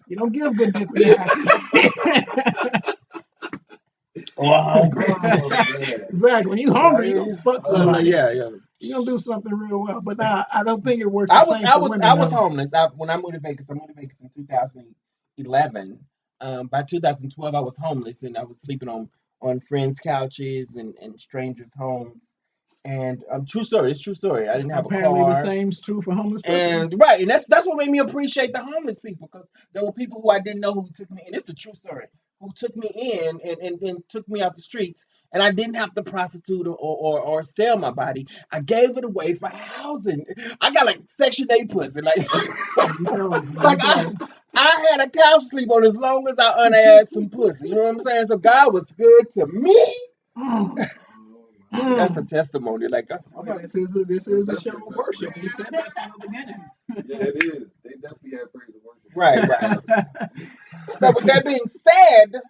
You don't give good dick when you're happy. Exactly. When you're hungry, you gonna fuck somebody. Yeah. You're gonna do something real well. But I don't think it works the same for women. I was homeless when I moved to Vegas. I moved to Vegas in 2011. By 2012, I was homeless and I was sleeping on friends' couches and strangers' homes. And true story. It's true story. I didn't have Apparently a car. The same is true for homeless people. And that's what made me appreciate the homeless people because there were people who I didn't know who took me in. It's a true story. Who took me in and took me off the streets, and I didn't have to prostitute or sell my body. I gave it away for housing. I got like Section 8 pussy, like I had a couch sleep on as long as I unasked some pussy. You know what I'm saying? So God was good to me. That's a testimony. Like this is a show of worship. He said that from the beginning. Yeah, it is. They definitely have praise and worship. Right. So with that being said,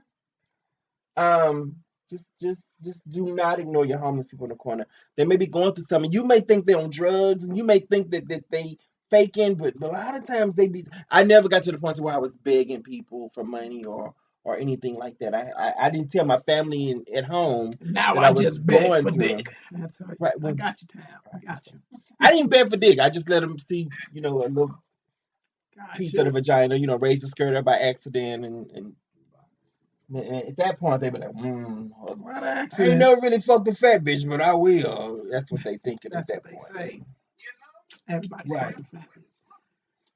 just do not ignore your homeless people in the corner. They may be going through something. You may think they're on drugs, and you may think that they faking, but a lot of times they be. I never got to the point where I was begging people for money or or anything like that. I didn't tell my family at home Now that I I was just beg going for through. dick. That's right. Right. I Well, got you, Tab. I got you. I didn't beg for dick. I just let them see, a little piece of the Gotcha. vagina, raise the skirt up by accident, and at that point they be like, What I ain't never accidents? really fucked a fat bitch, but I will. That's what they thinking at That's what that they point. say. Everybody's Right. fucking fabulous.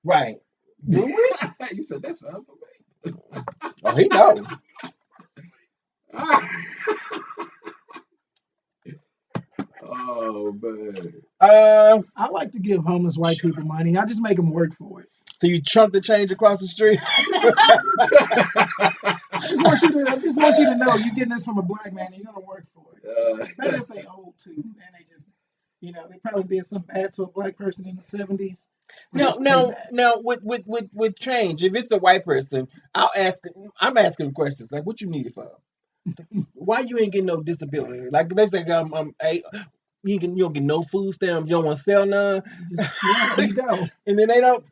Right. Do we? You said that's up for me. Oh, he know. Oh man. I like to give homeless white people money. I just make them work for it. So you trunk the change across the street? I just want you to know you're getting this from a black man and you're gonna work for it. It's better if they old too, and they just they probably did some bad to a black person in the 70s. Now, with change, if it's a white person, I'm asking questions like, what you need it for? Why you ain't getting no disability? Like they say, you don't get no food stamps, you don't want to sell none. There you go. And then they don't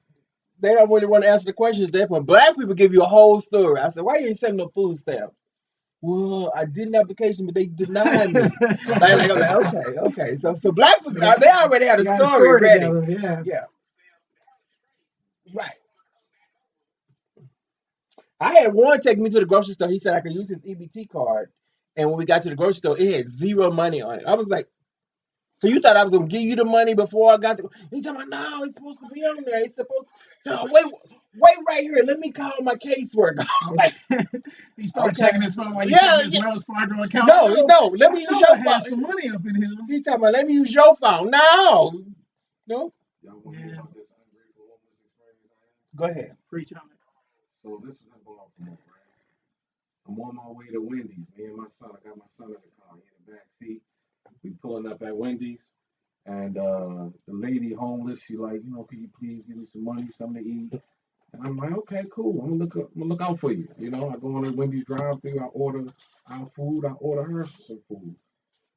really want to answer the questions at that point. Black people give you a whole story. I said, why you ain't selling no food stamps? Well, I did an application, but they denied me. I'm like, okay. So black people, they already had a story ready. Together, yeah. Right. I had one take me to the grocery store. He said I could use his EBT card. And when we got to the grocery store, it had zero money on it. I was like, so you thought I was going to give you the money before I got to... He's talking about, no, it's supposed to be on there. It's supposed to... No, wait right here. Let me call my caseworker. I was like... He started checking his phone while you checking his Wells Fargo account. No, let me use your phone. Some money up in here. He's talking about, let me use your phone. No. Y'all want to hear about this ungrateful homeless experience I had? Go ahead. Preach on it. So this was in Baltimore, right? I'm on my way to Wendy's. Me and my son. I got my son in the car. He in the back seat. We pulling up at Wendy's, and the lady homeless. She like, can you please give me some money, something to eat? And I'm like, okay, cool. I'm gonna look out for you. I go on the Wendy's drive-thru. I order our food. I order her some food,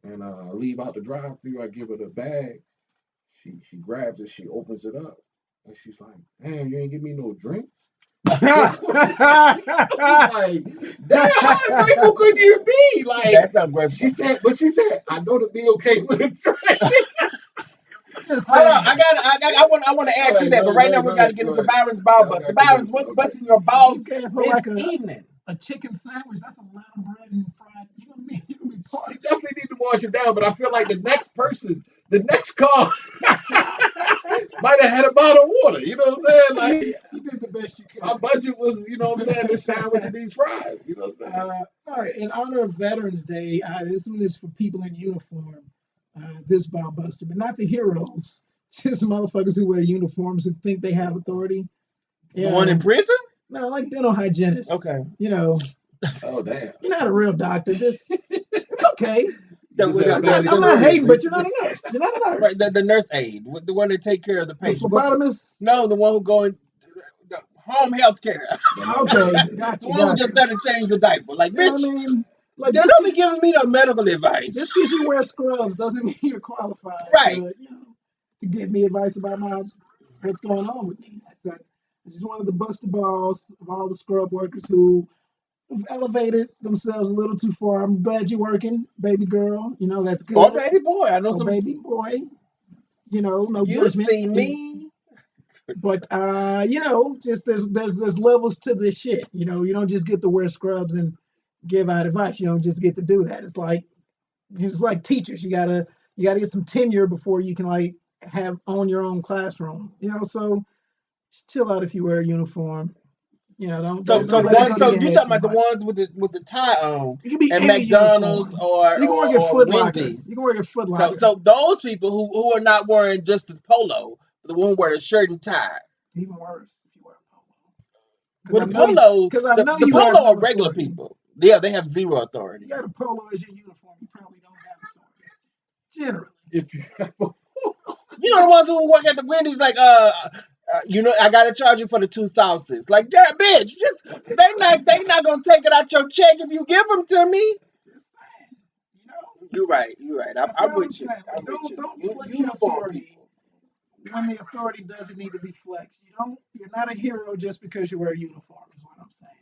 and I leave out the drive-thru. I give her the bag. She grabs it. She opens it up, and she's like, "Damn, you ain't give me no drink." Like, damn, how ungrateful could you be? Like, that's ungrateful. She said, I know to be okay with a drink. Hold on, I want to add to that, but right now we got to get into Byron's ball buster. Byron's, what's busting your balls this evening? A chicken sandwich, that's a lot of bread and fried. You know what I mean? You definitely need to wash it down, but I feel like the next car might have had a bottle of water. You know what I'm saying? Like, you did the best you could. My budget was, this sandwich and these fries. You know what I'm saying? All right, in honor of Veterans Day, this one is for people in uniform. This ball buster, but not the heroes. Just motherfuckers who wear uniforms and think they have authority. The one in prison? No, like dental hygienists. Okay. Oh damn. You're not a real doctor. It's okay. I'm not hating, but you're not a nurse. You're not a nurse. Right, the nurse aide, the one that take care of the patient. The phlebotomist? No, the one who go in the home health care. Okay, gotcha. The one who just doesn't change the diaper. Like, bitch, I mean, like, don't be giving me no medical advice. Just because you wear scrubs doesn't mean you're qualified. Right. To give me advice about what's going on with me. I just wanted to bust the balls of all the scrub workers who have elevated themselves a little too far. I'm glad you're working, baby girl. That's good. Or baby boy. I know some baby boy. No you judgment. See me. But just there's levels to this shit. You don't just get to wear scrubs and give out advice. You don't just get to do that. It's like teachers. You gotta get some tenure before you can own your own classroom. So just chill out if you wear a uniform. Don't. So you talking about the ones with the tie on? It can be at McDonald's or Wendy's. You can work at Foot Locker. So those people who are not wearing just the polo, the one wearing a shirt and tie. Even worse if you wear a polo. The polo are regular people. Yeah, they have zero authority. You got a polo as your uniform. You probably don't have authority. Generally. If you have the ones who work at the Wendy's, like, I gotta charge you for the 2 sauces. Like, yeah, bitch, they not gonna take it out your check if you give them to me. Just saying, You're right. I'm with you. Don't flex your authority when the authority doesn't need to be flexed. You're not a hero just because you wear a uniform. Is what I'm saying.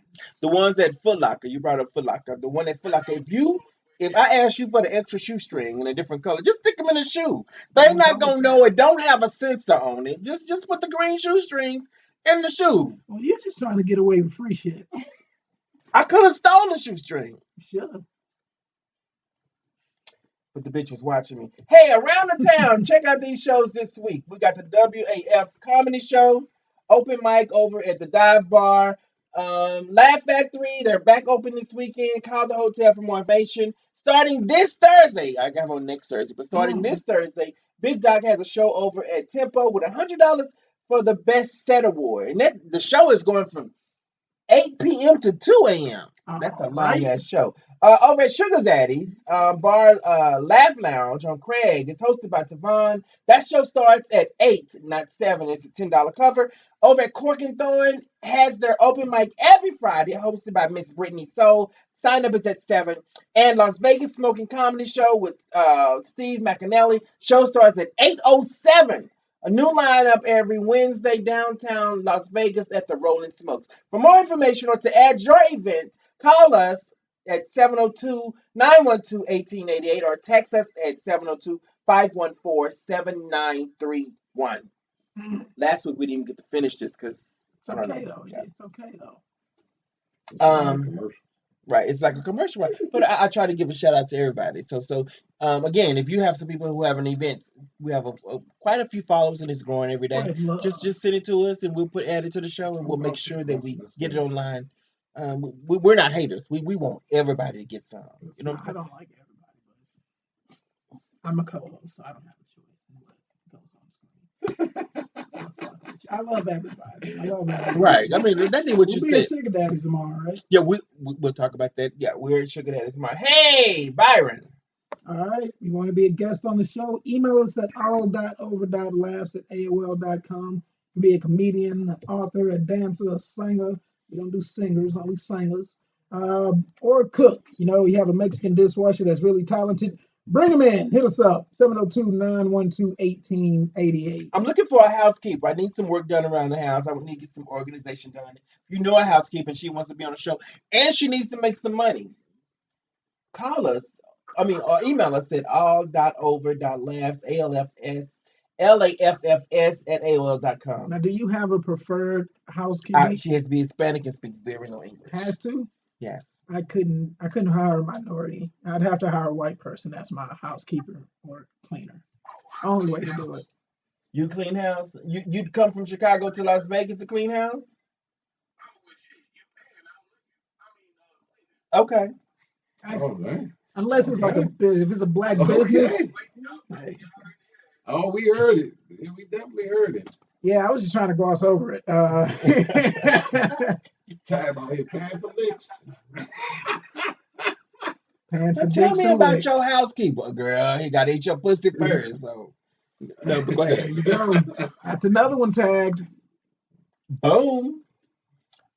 The ones at Foot Locker, you brought up Foot Locker. The one at Foot Locker, if I ask you for the extra shoestring in a different color, just stick them in the shoe. They not gonna know it. Don't have a sensor on it. Just put the green shoestrings in the shoe. Well, you're just trying to get away with free shit. I could have stolen the shoestring. Shut up. But the bitch was watching me. Hey, around the town, check out these shows this week. We got the WAF comedy show, open mic over at the Dive Bar. Laugh Factory, they're back open this weekend. Call the hotel for more information. Starting this Thursday, I got on next Thursday, but starting this Thursday, Big Doc has a show over at Tempo with $100 for the Best Set Award. And the show is going from 8 p.m. to 2 a.m. That's a long ass show. Over at Sugar Daddy's Bar Laugh Lounge on Craig, it's hosted by Tavon. That show starts at 8, not 7. It's a $10 cover. Over at Cork and Thorn has their open mic every Friday, hosted by Miss Brittany Soul. Sign up is at 7. And Las Vegas Smoking Comedy Show with Steve McAnally. Show starts at 8:07. A new lineup every Wednesday downtown Las Vegas at the Rolling Smokes. For more information or to add your event, call us at 702-912-1888 or text us at 702-514-7931. Last week we didn't even get to finish this because It's okay though. It's okay though. Right, it's like a commercial, right? But I try to give a shout out to everybody. So again, if you have some people who have an event, we have quite a few followers and it's growing every day. Just send it to us and we'll add it to the show and we'll make sure that we get it online. We're not haters. We want everybody to get some. You know what I'm saying? I don't like everybody, but I'm a co-host, so I don't have a choice. I love everybody. Right. I mean, that ain't what you said. We'll be at Sugar Daddy's tomorrow, right? Yeah, we'll talk about that. Yeah, we're at Sugar Daddy's tomorrow. Hey, Byron. All right. You want to be a guest on the show? Email us at all.over.laughs@aol.com. Be a comedian, an author, a dancer, a singer. We don't do singers, only singers. Or a cook. You have a Mexican dishwasher that's really talented. Bring them in. Hit us up. 702-912-1888. I'm looking for a housekeeper. I need some work done around the house. I would need to get some organization done. If you know a housekeeper and she wants to be on the show and she needs to make some money, call us. Or email us at all.over.laughs, LAFFS Now, do you have a preferred housekeeper? She has to be Hispanic and speak very no English. Has to? Yes. I couldn't hire a minority. I'd have to hire a white person. That's my housekeeper or cleaner. Only way to do it. You clean house? You'd come from Chicago to Las Vegas to clean house? Okay. Unless it's if it's a black business. Oh, we heard it. We definitely heard it. Yeah, I was just trying to gloss over it. Time out here paying for licks. Tell me about your housekeeper, girl. He got to eat your pussy first. So, no, but go ahead. There you go. That's another one tagged. Boom.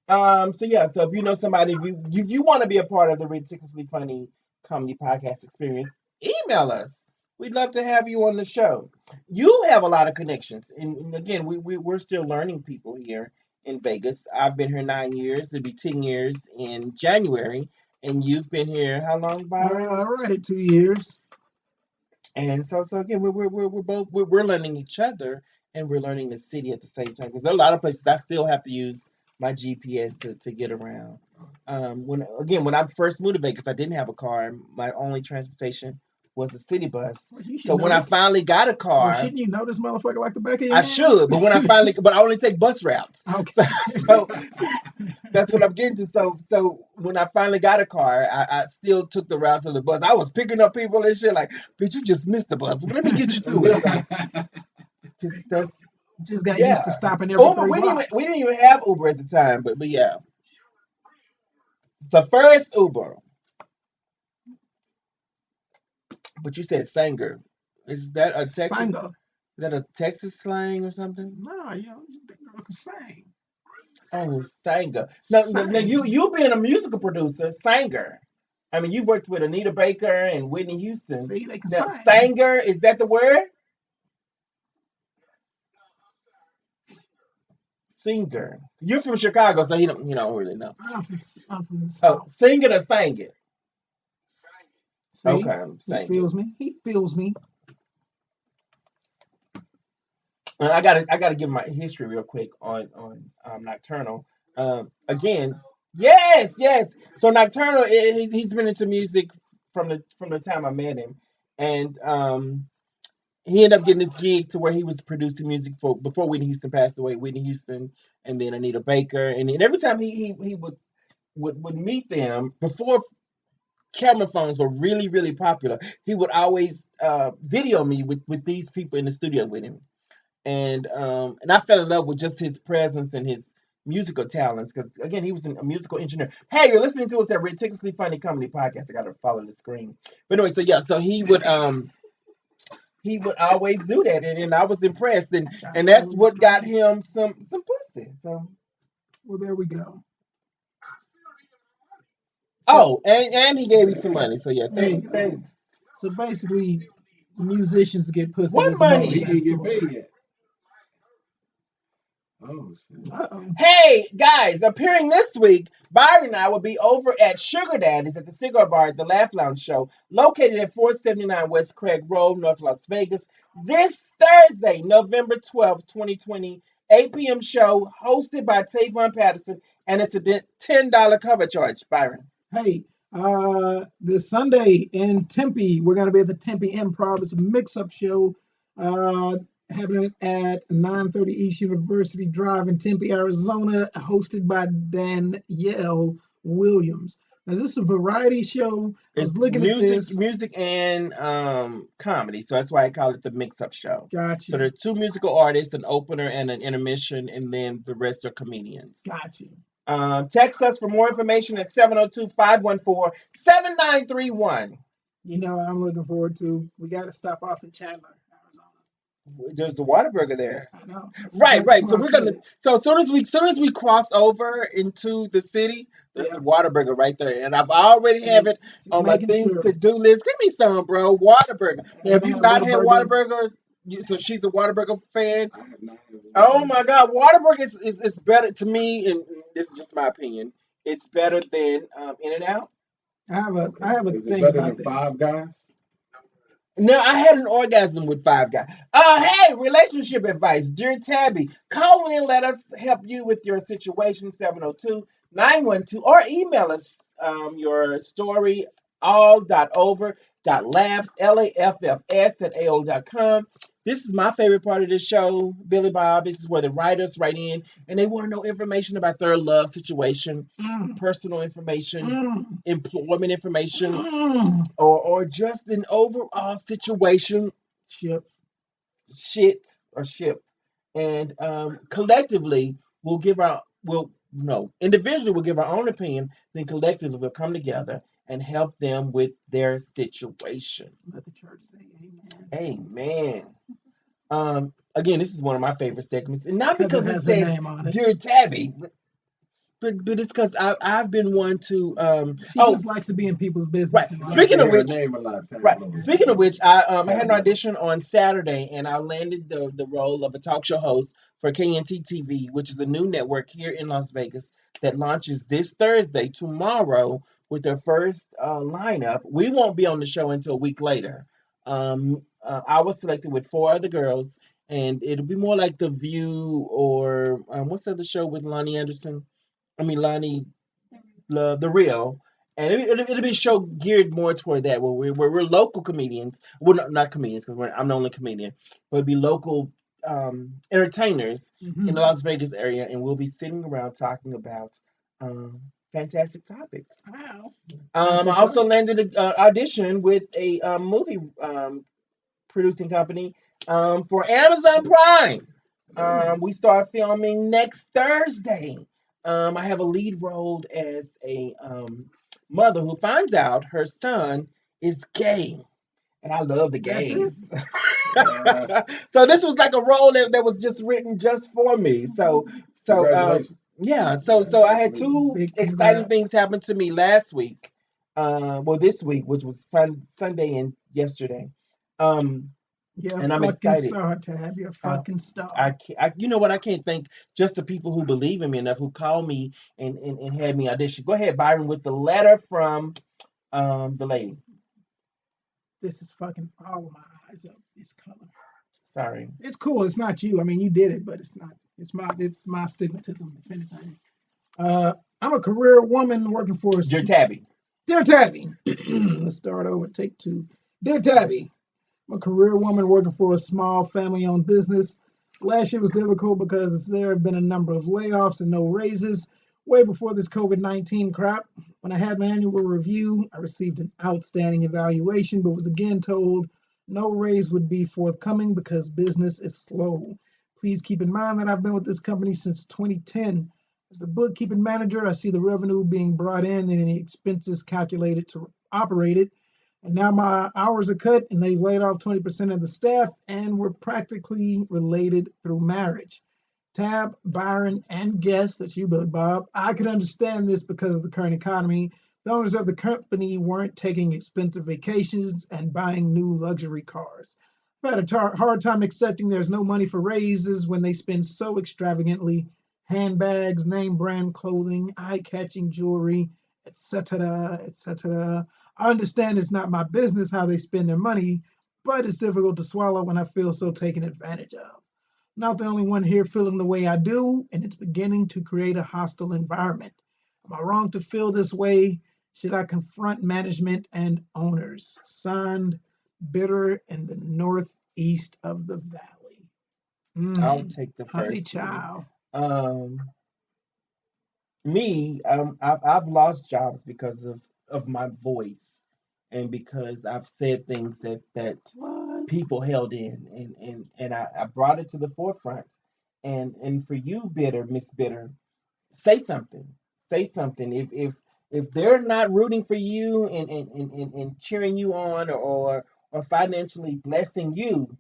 So if you know somebody, if you want to be a part of the Ridiculously Funny Comedy Podcast experience, email us. We'd love to have you on the show. You have a lot of connections. And again, we're still learning people here in Vegas. I've been here 9 years. It'll be 10 years in January. And you've been here how long, Bob? Right at 2 years. And so again, we're learning each other and we're learning the city at the same time. Because there are a lot of places I still have to use my GPS to get around. When I first moved to Vegas, I didn't have a car. My only transportation was a city bus. So when I finally got a car, shouldn't you know this motherfucker like the back of your hand? I should, but when I only take bus routes. Okay. So that's what I'm getting to. So when I finally got a car, I still took the routes of the bus. I was picking up people and shit like, bitch, you just missed the bus. Let me get you to it. Just got used to stopping every Uber. We didn't even have Uber at the time, but yeah. The first Uber. But you said Sanger. Is that a Texas? Sanger. Is that a Texas slang or something? No, you can sing. Oh, Sanger. Now you being a musical producer, Sanger. I mean, you've worked with Anita Baker and Whitney Houston. See, they can sing. Sanger, is that the word? singer. You're from Chicago, so you don't really know. I'm from the Oh, South. sing it or sang it? See, Okay, he sang it. feels me. He feels me. And I gotta give my history real quick on Nocturnal. Again, yes. So Nocturnal, he's been into music from the time I met him, and he ended up getting this gig to where he was producing music for before Whitney Houston passed away. Whitney Houston, and then Anita Baker, and then every time he would meet them before camera phones were really popular, he would always video me with these people in the studio with him, and I fell in love with just his presence and his musical talents because again he was a musical engineer. Hey, you're listening to us at Ridiculously Funny Comedy Podcast. I gotta follow the screen. But anyway, so yeah, so he would always do that, and I was impressed, and that's what got him some pussy. So Well, there we go. oh, and he gave me some money. So yeah, Hey, thanks. so basically, musicians get pussy. What There's more money? Oh, he to that didn't get story. paid yet. Oh shit. Uh-oh. Hey guys, appearing this week, Byron and I will be over at Sugar Daddy's at the Cigar Bar at the Laugh Lounge Show, located at 479 West Craig Road, North Las Vegas, this Thursday, November 12th, 2020, 8 p.m. show, hosted by Tavon Patterson, and it's a $10 cover charge, Byron. Hey, this Sunday in Tempe, we're gonna be at the Tempe Improv. It's a mix-up show, happening at 9:30 East University Drive in Tempe, Arizona, hosted by Danielle Williams. Now, is this a variety show? I It's was looking at this. music and comedy, so that's why I call it the mix-up show. So Gotcha. there are two musical artists, an opener and an intermission, and then the rest are comedians. Gotcha. Text us for more information at 702-514-7931. You know what I'm looking forward to? We got to stop off in Chandler, Arizona. There's the Whataburger there. I know. Right. That's So what I we're gonna. said. So as soon as we cross over into the city, there's Yeah. a Whataburger right there, and I've already have it Just on my making things sure. to do list. Give me some, bro. Whataburger. Now, if Haven't you've had not had Whataburger. Whataburger, so she's a Whataburger fan. I have not had one. Oh my God, Whataburger is better to me, and this is just my opinion. It's better than In-N-Out. I have a Is it thing better about than this. Five Guys? No, I had an orgasm with Five Guys. Hey, relationship advice. Dear Tabby, call in, let us help you with your situation, 702-912, or email us your story, all.over.laughs, LAFFS at AOL.com. This is my favorite part of the show, Billy Bob. This is where the writers write in, and they want to know information about their love situation, personal information, employment information, or just an overall situation, Ship. shit or ship. And collectively, individually we'll give our own opinion, then collectively we'll come together and help them with their situation. Let the church say amen. Amen. Again, this is one of my favorite segments, and not Because because it it has her says name on it. Dear Tabby, but it's because I've been one to She just likes to be in people's business. Right. I Speaking like of to hear which, her name a lot. right. Speaking of which, I had an Taboo. audition on Saturday, and I landed the role of a talk show host for KNT TV, which is a new network here in Las Vegas that launches this Thursday, tomorrow, with their first lineup. We won't be on the show until a week later. I was selected with four other girls, and it'll be more like The View or what's the other show with Lonnie Anderson? Lonnie The Real, and it'll be a show geared more toward that, where we're local comedians. Well, not comedians because I'm the only comedian, but it'll be local entertainers in the Las Vegas area, and we'll be sitting around talking about fantastic topics. Wow. I also landed an audition with a movie producing company for Amazon Prime. We start filming next Thursday. I have a lead role as a mother who finds out her son is gay, and I love the gays. So this was like a role that was just written just for me. So Congratulations. yeah. So I had two Big exciting congrats. things happen to me last week. Well, this week, which was Sunday and yesterday. You're a and I'm fucking excited. star, Tab. You're a I, fucking star. you know what? I can't thank just the people who believe in me enough, who called me and had me audition. Go ahead, Byron, with the letter from the lady. This is fucking all of my eyes up. This color. Sorry, It's cool. It's not you. I mean, you did it, but it's not. It's my stigmatism, if anything. I'm a career woman working for a dear Tabby. Dear Tabby. Let's start over. Take two. Dear Tabby, I'm a career woman working for a small family-owned business. Last year was difficult because there have been a number of layoffs and no raises. Way before this COVID-19 crap, when I had my annual review, I received an outstanding evaluation, but was again told no raise would be forthcoming because business is slow. Please keep in mind that I've been with this company since 2010. As the bookkeeping manager, I see the revenue being brought in and any expenses calculated to operate it. And now my hours are cut and they laid off 20% of the staff and we're practically related through marriage. Tab, Byron, and guests, that's you, Billy Bob, I could understand this because of the current economy. The owners of the company weren't taking expensive vacations and buying new luxury cars. I've had a hard time accepting there's no money for raises when they spend so extravagantly. Handbags, name brand clothing, eye-catching jewelry, etc., etc. I understand it's not my business how they spend their money, but it's difficult to swallow when I feel so taken advantage of. Not the only one here feeling the way I do, and it's beginning to create a hostile environment. Am I wrong to feel this way? Should I confront management and owners? Signed, Bitter in the northeast of the valley. I'll take the Honey first one. child. I've lost jobs because of my voice and because I've said things that What? people held in, and I brought it to the forefront. And for you, Miss Bitter, say something. Say something. If they're not rooting for you and cheering you on or financially blessing you,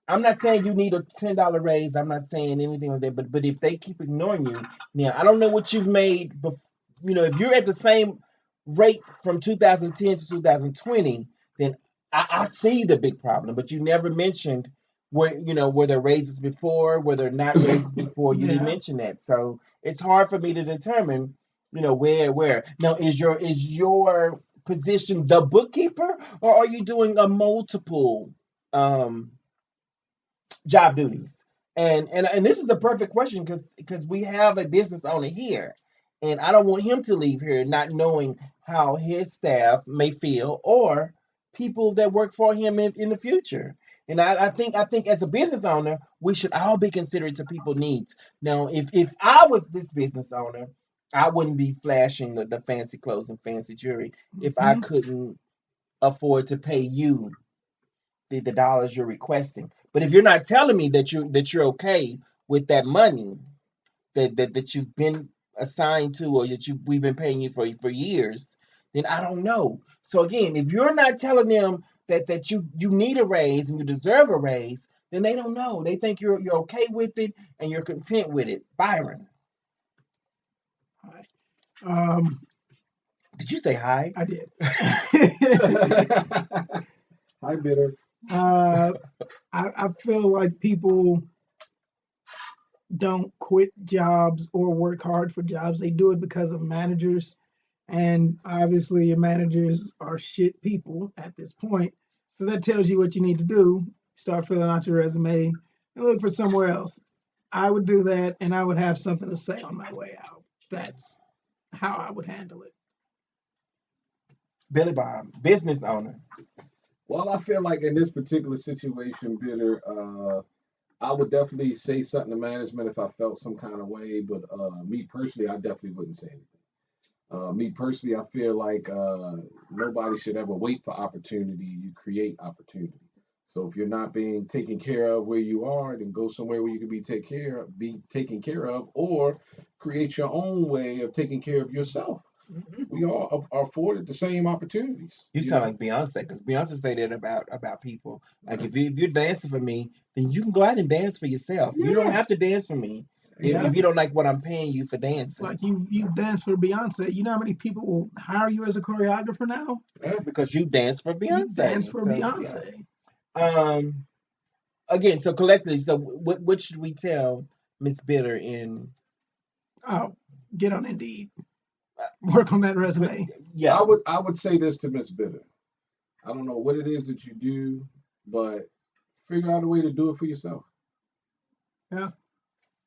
I'm not saying you need a $10 raise. I'm not saying anything like that. But if they keep ignoring you, now I don't know what you've made. If you're at the same rate from 2010 to 2020, then I see the big problem. But you never mentioned were there raises before, were there not raises before? You didn't Yeah. mention that, so it's hard for me to determine, where. Now is your position the bookkeeper, or are you doing a multiple um job duties? And this is the perfect question because we have a business owner here, and I don't want him to leave here not knowing how his staff may feel or people that work for him in the future. And I think as a business owner, we should all be considerate to people's needs. Now, if I was this business owner, I wouldn't be flashing the fancy clothes and fancy jewelry if I Mhm. couldn't afford to pay you the dollars you're requesting. But if you're not telling me that you're okay with that money that you've been assigned to, or that we've been paying you for years, then I don't know. So again, if you're not telling them that you need a raise and you deserve a raise, then they don't know. They think you're okay with it and you're content with it. Byron, Hi. Um, did you say hi? I did. Hi, Bitter. I feel like people don't quit jobs or work hard for jobs. They do it because of managers. And obviously, your managers are shit people at this point. So that tells you what you need to do. Start filling out your resume and look for somewhere else. I would do that and I would have something to say on my way out. That's how I would handle it. Billy Bob, business owner. Well, I feel like in this particular situation, Bitter, I would definitely say something to management if I felt some kind of way. But me personally, I definitely wouldn't say anything. Me personally, I feel like nobody should ever wait for opportunity. You create opportunity. So if you're not being taken care of where you are, then go somewhere where you can be taken care of, or create your own way of taking care of yourself. Mhm. We all are afforded the same opportunities. You sound like Beyonce, because Beyonce say that about people. Like if you're dancing for me, then you can go out and dance for yourself. You don't Yeah, have to dance for me Yeah. if you don't like what I'm paying you for It's dancing. like you dance for Beyonce. You know how many people will hire you as a choreographer now? yeah. Because you dance for You dance Beyonce. for So yeah. Beyonce. Um, again, so collectively, so what should we tell Miss Bitter in? Oh, get on Indeed. Work on that resume. Yeah, I would say this to Miss Bitter. I don't know what it is that you do, but figure out a way to do it for yourself. Yeah.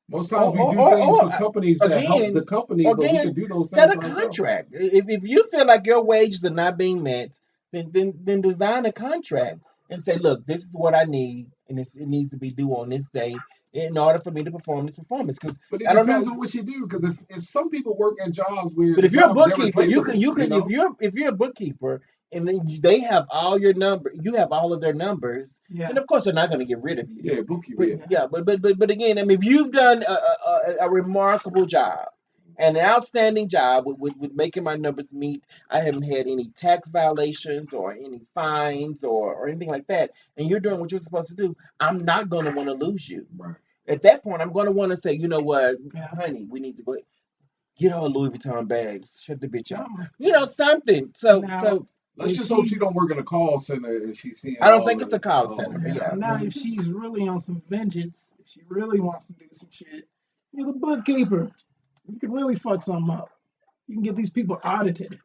Most times we do or, things or for companies that help the again, company, but we can do those set things a for ourselves. contract. If you feel like your wages are not being met, then design a contract and say, look, this is what I need, and it needs to be due on this day in order for me to perform this performance. Because But it I don't know. depends on what you do. Because if some people work in jobs where But the if you're a job is bookkeeper, irreplaceable, you you could know, if you're a bookkeeper and then they have all your number, you have all of their numbers, Yeah. and of course they're not going to get rid of you. yeah, bookkeeper, But yeah. yeah, but again, I mean, if you've done a remarkable job, an outstanding job with making my numbers meet, I haven't had any tax violations or any fines or anything like that, and you're doing what you're supposed to do, I'm not going to want to lose you. Right. At that point, I'm going to want to say, you know what, Yeah. honey, we need to go get her a Louis Vuitton bags. Shut the bitch up. Something. You know, something. So Now, Let's if just hope she, she don't work in a call center and she's seeing I don't all think of it's a it. call Oh, center. okay. Yeah. now, if she's really on some vengeance, if she really wants to do some shit, you're the bookkeeper. You can really fuck something up. You can get these people audited.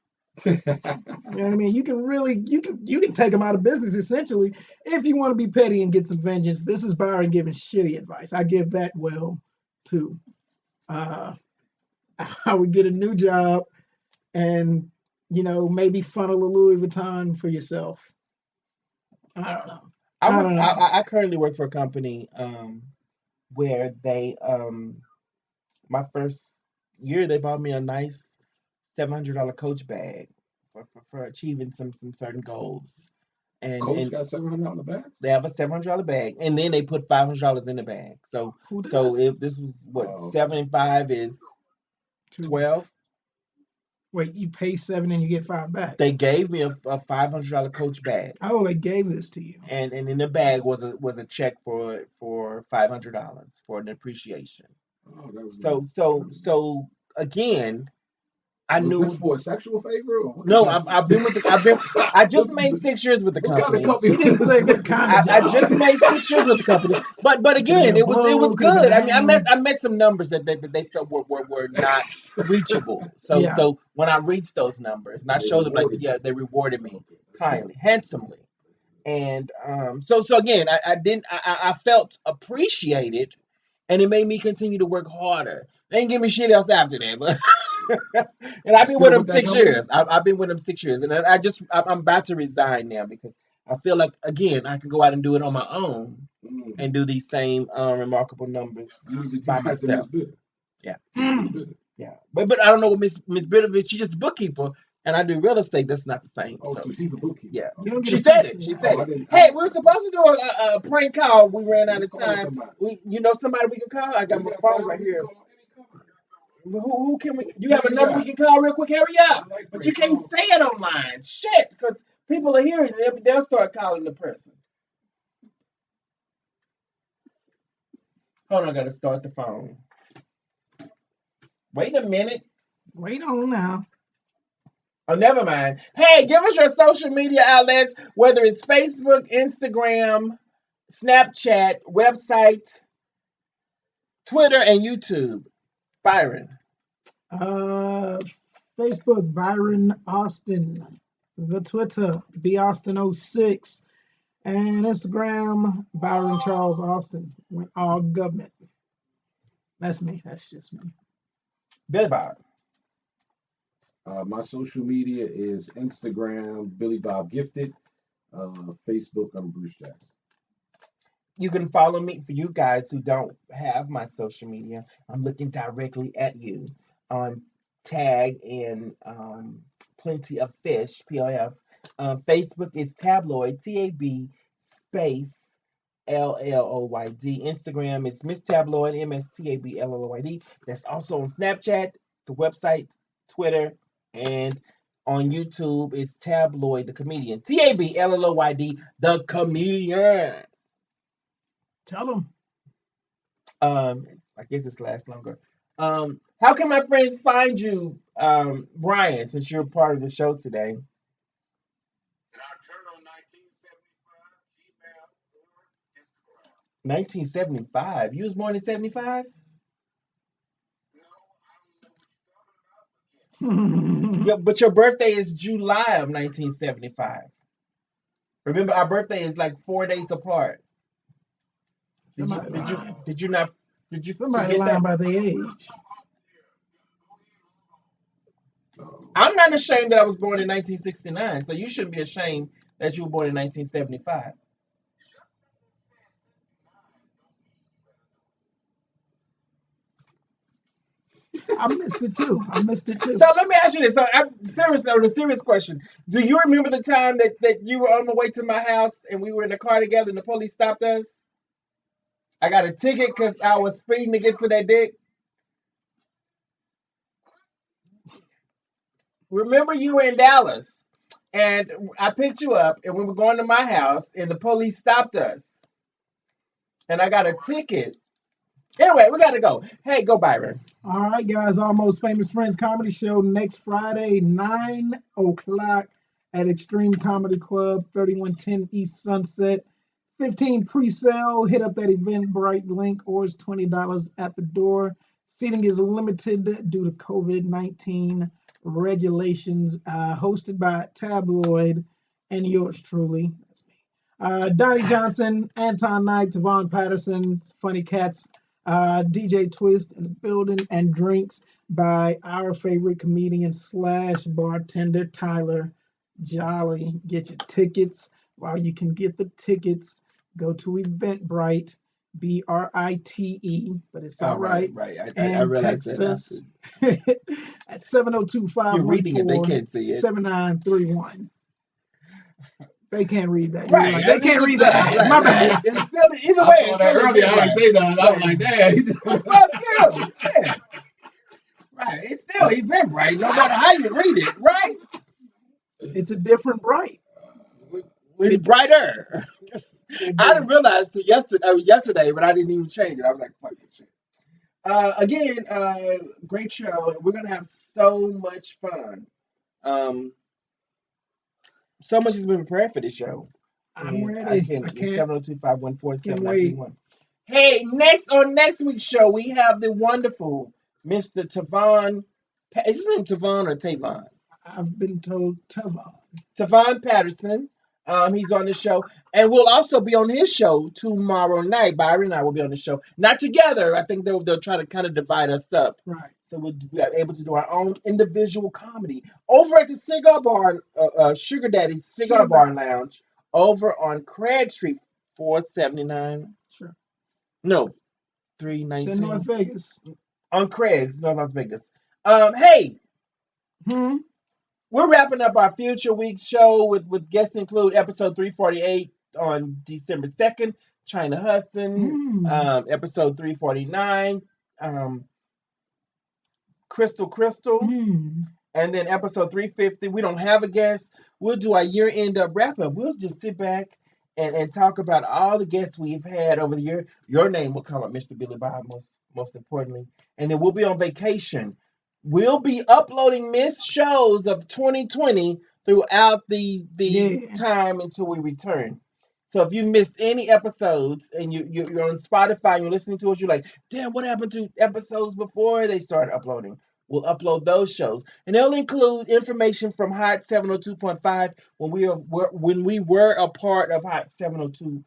You know what I mean? You can really, you can take them out of business essentially if you want to be petty and get some vengeance. This is Byron giving shitty advice. I give that well too. Uh, I would get a new job and maybe funnel a Louis Vuitton for yourself. I don't know. I don't know. I currently work for a company where they my first year they bought me a nice $700 Coach bag for achieving some certain goals. Coach And got $700 bags. they have a $700 bag, and then they put $500 in the bag. So Who does? if this was what Oh, 7 and 5 is Two. 12. Wait, you pay 7 and you get 5 back. They gave me a $500 Coach bag, Oh, they gave this to you. and in the bag was a check for $500 for an appreciation. oh, that was So again, I was knew. this for a sexual favor? Or what No, kind of- I've been with I just made 6 years with the What kind of company. She didn't say what kind of I job. just made 6 years with the company, but again, it was good. I mean, I met some numbers that they felt were not reachable. So Yeah. so when I reached those numbers, and I They showed them like, rewarded you. yeah, they rewarded me Okay, that's good. kindly, handsomely, and so again, I felt appreciated, and it made me continue to work harder. They didn't give me shit else after that, but. And I've been Still with them with that 6 company? years. I've been with them 6 years, and I'm about to resign now because I feel like again I can go out and do it on my own Mm. and do these same remarkable numbers You need to by teach that to Miss myself. Bitter. Yeah, Miss Bitter. yeah. But I don't know what Miss Bidovich. She's just a bookkeeper, and I do real estate. That's not the same. Oh, so she's a bookkeeper. Yeah. You don't get She said it. appreciated. She said Oh, I it. didn't. Hey, we were supposed to do a prank call. We ran out Let's of call time. somebody. You know somebody we can call? I got We my got phone time, right we here. can call any company. Who can we? You Who have a you number got? we can call real quick? Hurry up! I like But you prank can't calls. say it online. Shit, because people are hearing it. They'll start calling the person. Hold on, I gotta start the phone. Wait a minute. Wait on now. Oh, never mind. Hey, give us your social media outlets, whether it's Facebook, Instagram, Snapchat, website, Twitter, and YouTube. Byron. Facebook, Byron Austin. The Twitter, BAustin06. And Instagram, Byron Charles Austin. Went all government. That's me. That's just me. Billy Bob. My social media is Instagram, Billy Bob Gifted. Facebook, I'm Bruce Jackson. You can follow me. For you guys who don't have my social media, I'm looking directly at you on Tag and Plenty of Fish, POF. Facebook is Tabloid, TAB space LLOYD. Instagram is Miss Tabloid, MSTABLLOYD. That's also on Snapchat, the website, Twitter, and on YouTube it's Tabloid the Comedian. TABLLOYD the Comedian. Tell them. I guess this lasts longer. How can my friends find you, Brian, since you're part of the show today? 1975. You was born in 75? Yeah, but your birthday is July of 1975. Remember, our birthday is like 4 days apart. Did you Somebody did you lying. did you not did you Somebody forget lying that? by their age. I'm not ashamed that I was born in 1969, so you shouldn't be ashamed that you were born in 1975. I missed it too. I missed it too. So let me ask you this. So I'm serious on a serious question. Do you remember the time that you were on the way to my house and we were in the car together and the police stopped us? I got a ticket because I was speeding to get to that dick. Remember you were in Dallas and I picked you up and we were going to my house and the police stopped us and I got a ticket. Anyway, we got to go. Hey, go Byron. All right, guys. Almost Famous Friends comedy show next Friday, 9 o'clock at Extreme Comedy Club, 3110 East Sunset. 15 pre-sale. Hit up that Eventbrite link, or it's $20 at the door. Seating is limited due to COVID-19 regulations. Hosted by Tabloid and yours truly. That's me. Donnie Johnson, Anton Knight, Tavon Patterson, Funny Cats, DJ Twist in the building, and drinks by our favorite comedian slash bartender, Tyler Jolly. Get your tickets while you can get the tickets. Go to Eventbrite, BRITE, but it's all right. Right. I And realized text that us at 702 you're reading it. They 514 can't see it. 7931. They can't read that. You're Right. right. They can't read that. Right. My bad. It's still either I way. saw It's that still earlier. I right. didn't say nothing. I was like, damn. Fuck you. Yeah. Right. It's still Eventbrite, no matter how you read it. Right. It's a different bright. It's brighter. I didn't realize till yesterday, but I didn't even change it. I was like, fuck this shit. Again, great show. We're gonna have so much fun. Um, so much has been prepared for this show. I'm And I ready. can I can't 702-514-7931. Hey, next on next week's show, we have the wonderful Mr. Tavon. Is his name Tavon or Tavon? I've been told Tavon. Tavon Patterson. He's on the show. And we'll also be on his show tomorrow night. Byron and I will be on the show. Not together. I think they'll try to kind of divide us up. Right. So we'll be able to do our own individual comedy over at the Cigar Bar, Sugar Daddy's Cigar Bar Lounge over on Craig Street, 479. Sure. No, It's 319. in North Vegas. On Craig's, North Las Vegas. Hey, we're wrapping up our future week's show with guests include episode 348 on December 2nd, China Hudson, episode 349, Crystal, and then episode 350. We don't have a guest. We'll do our year-end wrap up. We'll just sit back and talk about all the guests we've had over the year. Your name will come up, Mr. Billy Bob, most importantly. And then we'll be on vacation. We'll be uploading missed shows of 2020 throughout the time until we return. So if you missed any episodes and you're on Spotify and you're listening to us, you're like, damn, what happened to episodes before they started uploading? We'll upload those shows. And they'll include information from Hot 702.5 when we were a part of Hot 702.5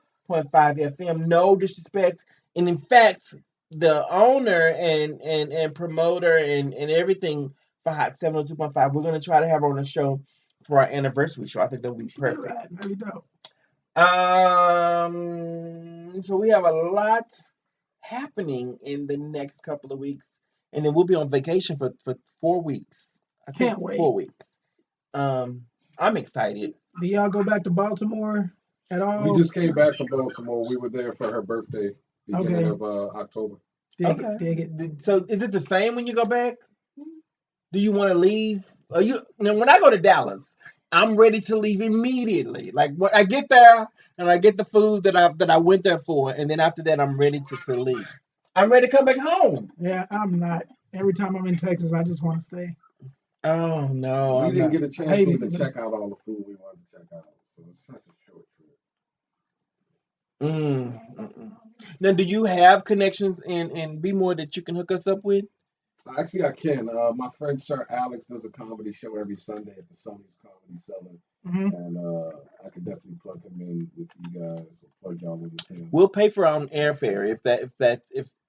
FM. No disrespect. And in fact, the owner and promoter and everything for Hot 702.5, we're going to try to have her on the show for our anniversary show. I think that'll be perfect. Very dope. So we have a lot happening in the next couple of weeks, and then we'll be on vacation for 4 weeks. I think Can't wait. 4 weeks. I'm excited. Do y'all go back to Baltimore at all? We just came back from Baltimore. We were there for her birthday, beginning of October. Dig it. So is it the same when you go back? Do you want to leave? When I go to Dallas, I'm ready to leave immediately. Like when I get there and I get the food that I went there for, and then after that I'm ready to leave. I'm ready to come back home. Yeah, I'm not. Every time I'm in Texas, I just want to stay. Oh no, we didn't get a chance to even check out all the food we wanted to check out, so it's such a short trip. Now, do you have connections in Be More that you can hook us up with? Actually, I can. My friend Sir Alex does a comedy show every Sunday at the Sonny's Comedy Cellar, Mhm. and I could definitely plug him in with you guys. Or plug y'all in with him. We'll pay for our own airfare if you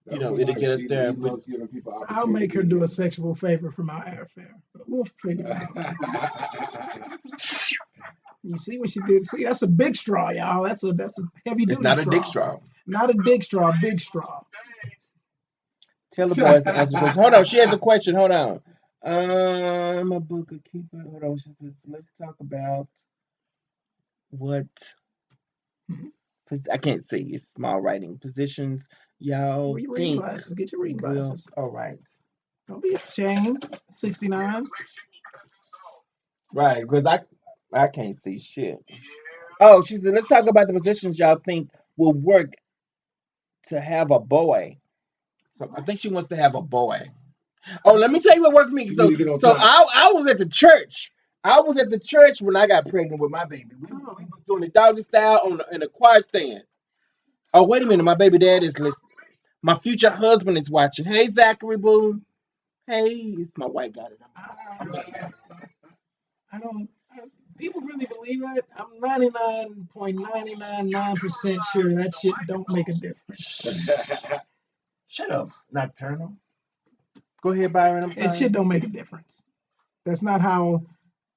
That know would be it'll nice. get us He there. But loves giving people I'll make her opportunity. do a sexual favor for my airfare, but we'll figure it out. You see what she did? See, that's a big straw, y'all. That's a heavy it's duty not a straw. dick straw. Not a dick straw, big straw. Tell the boys to ask the question. Hold on, she has a question. Hold on. I'm a booker keeper. Hold on. She says, let's talk about what. I can't see. It's small writing. Positions y'all Well, your reading think glasses. Get your reading will. glasses. All right. Don't be ashamed. 69. Right, because I can't see shit. Oh, she said, let's talk about the positions y'all think will work to have a boy. So I think she wants to have a boy. Oh, let me tell you what worked for me. You So need to get on so top. I was at the church. I was at the church when I got pregnant with my baby. We was doing the doggy style in a choir stand. Oh, wait a minute, my baby dad is listening. My future husband is watching. Hey, Zachary Boo. Hey, it's my white guy. I don't. People really believe that? I'm 99.999% sure that shit don't make a difference. Shut up, Nocturnal. Go ahead, Byron. I'm That sorry. shit don't make a difference. That's not how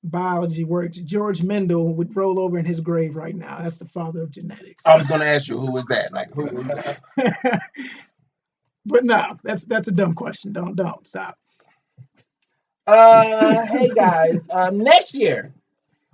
biology works. George Mendel would roll over in his grave right now. That's the father of genetics. I was gonna ask you who is that? Like who is that? But no, that's a dumb question. Don't stop. Hey guys. Next year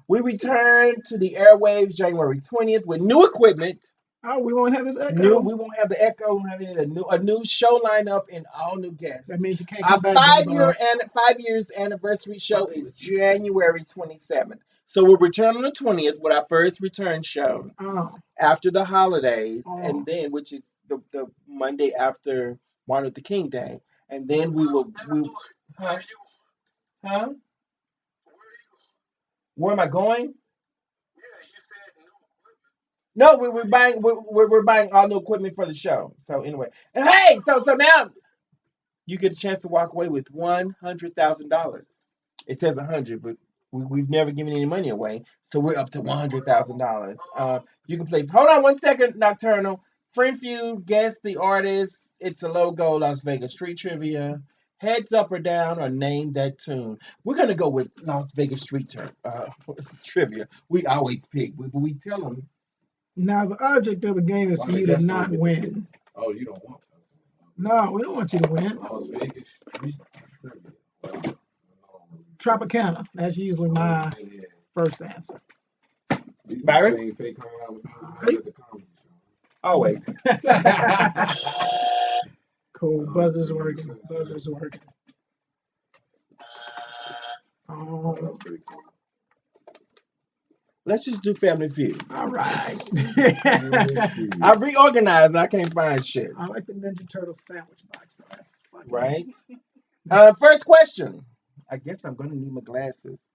we return to the airwaves January 20th with new equipment. Oh, we won't have this echo. We won't have the echo. We won't have any of a new show lineup and all new guests. That means you can't Our come back. Billy Bob. 5 years anniversary show is January 27th. So we'll return on the 20th with our first return show Oh, after the holidays, Oh. and then which is the Monday after Martin Luther King Day, and then we huh? Where am I going? No, we're buying we're buying all new equipment for the show. So anyway, and hey, so now you get a chance to walk away with $100,000. It says 100, but we've never given any money away, so we're up to $100,000. You can play. Hold on one second, Nocturnal. Friend Feud, guess the artist. It's a logo. Las Vegas Street Trivia. Heads up or down or name that tune. We're gonna go with Las Vegas Street Trivia. We always pick, but we tell them. now the object of the game is Why for the you to guests not don't get win. Oh, you don't want that. No, we don't want you to win. Las Vegas Street Trivia. Wow. Tropicana. That's usually my first answer. These Byron? same fake coming out with the comedy show. Always. Cool. Buzzer's working. Buzzer's working. Oh, That's pretty cool. Let's just do Family Feud. all right. I reorganized and I can't find shit. I like the Ninja Turtle sandwich box. So that's funny. Right? First question. I guess I'm gonna need my glasses.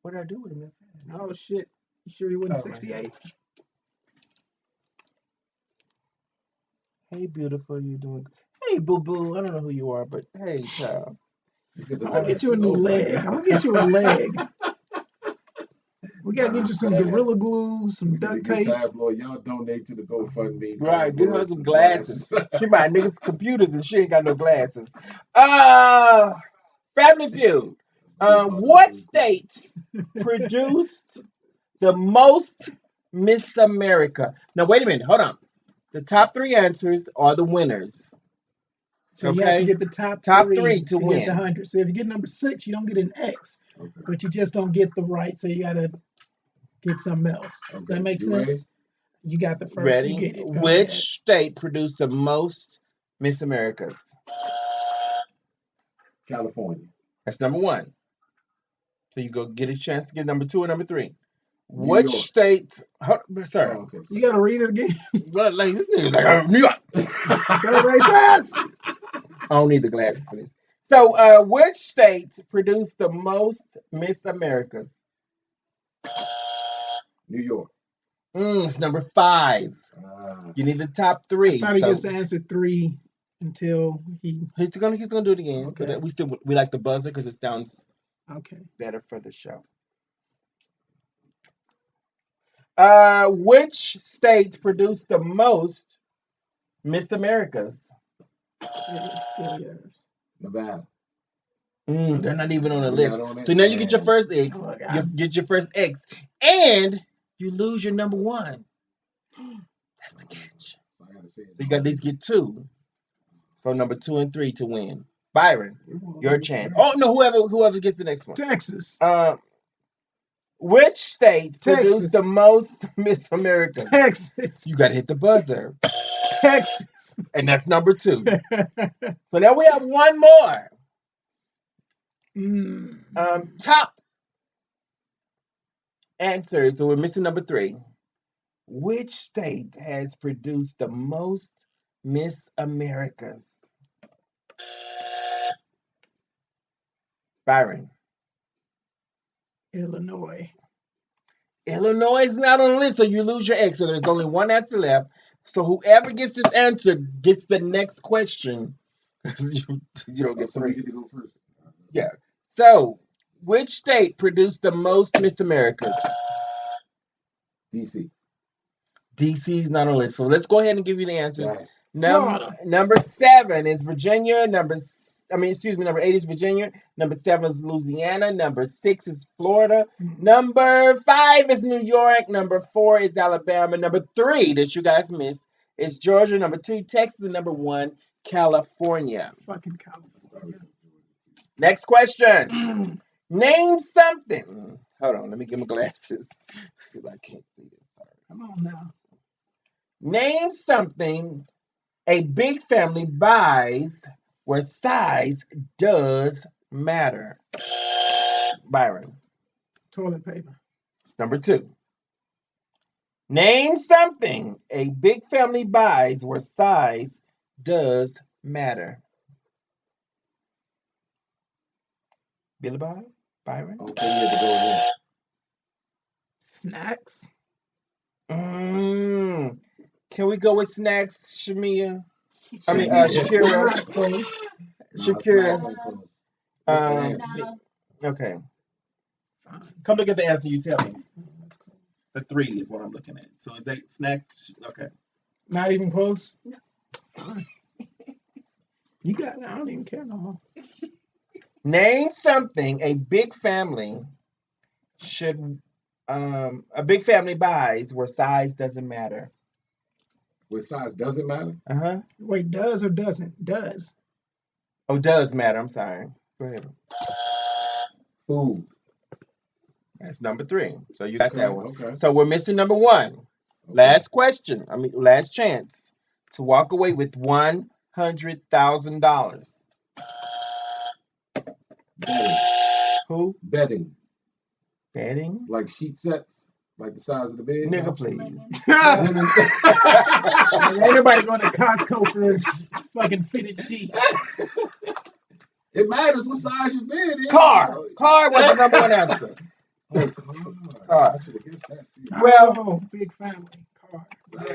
What did I do with them? Oh shit. You sure you wouldn't Oh, right 68? Hey, beautiful, you doing? Hey, boo boo. I don't know who you are, but hey, child. I'm gonna get you a new leg. I'm gonna get you a leg. We gotta get you some Gorilla Glue, some duct tape. Tabloid, y'all donate to the GoFundMe. Right, get her Tabloid, some glasses. She buy niggas computers and she ain't got no glasses. Family Feud. What state produced the most Miss America? Now wait a minute, hold on. The top 3 answers are the winners. So you have to get the top three to get win. the 100. So if you get number 6, you don't get an X, Okay. but you just don't get the right. So you gotta get something else. Does that make sense? Ready? You got the first. Ready? You get it. Go Which ahead. state produced the most Miss Americas? California. That's number 1. So you go get a chance to get number 2 and number 3. New Which York. state, sir? Oh, okay. You gotta read it again. But like this nigga like New York. Survey says. I don't need the glasses for this. So, which state produced the most Miss Americas? New York. It's number 5. You need the top 3. I thought he gets to answer 3 until he. He's gonna do it again. Okay. But we like the buzzer because it sounds Okay. better for the show. Which state produced the most Miss Americas? It's still yours. Nevada. They're not even on the They're list. not on it? So now you get your first X. Oh, You God. get your first X, and you lose your number 1. That's the catch. So I gotta say it. So you got at least get 2. So number 2 and 3 to win. Byron, your chance. Oh no, whoever gets the next one. Texas. Which state produced Texas. the most Miss Americas? Texas. You gotta hit the buzzer. Texas. And that's number 2. So now we have one more. Top answer. So we're missing number 3. Which state has produced the most Miss Americas? Byron. Illinois. Illinois is not on the list, so you lose your X. So there's only one answer left. So whoever gets this answer gets the next question. you don't get 3. You get to go first. Yeah. So, which state produced the most Miss Americas? DC. DC is not on the list. So let's go ahead and give you the answers. Right. Number 7 is Virginia. Number 8 is Virginia. Number 7 is Louisiana. Number 6 is Florida. Number 5 is New York. Number 4 is Alabama. Number 3 that you guys missed is Georgia. Number 2, Texas. And number 1, California. Fucking California. Next question. Name something. Hold on, let me get my glasses because I can't see this. Sorry. Come on now. Name something a big family buys where size does matter. Byron. Toilet paper. It's number 2. Name something a big family buys where size does matter. Billy Bob? Byron? Okay, you have to go again. Snacks. Can we go with snacks, Shamia? I mean, Not Shakira. close. Shakira. Nah, it's not close. Okay. Fine. Come look at the answer. You tell me. That's cool. The 3 is what I'm looking at. So is that snacks? Okay. Not even close? No. Fine. You got it. I don't even care no more. Name something a big family buys where size doesn't matter. Where size doesn't matter? Uh-huh. Wait, does or doesn't? Does. Oh, does matter. I'm sorry. Go ahead. Food. That's number 3. So you got that one. Okay. So we're missing number 1. Last question. Last chance to walk away with $100,000. Bedding. Who? Bedding. Betting? Like sheet sets, like the size of the bed. Nigga, please. Ain't nobody going to Costco for fucking fitted sheets. It matters what size your bed is. Car. Car was the number 1 answer. Oh, Car. I should have guessed that too. Well, Oh, big family. Car.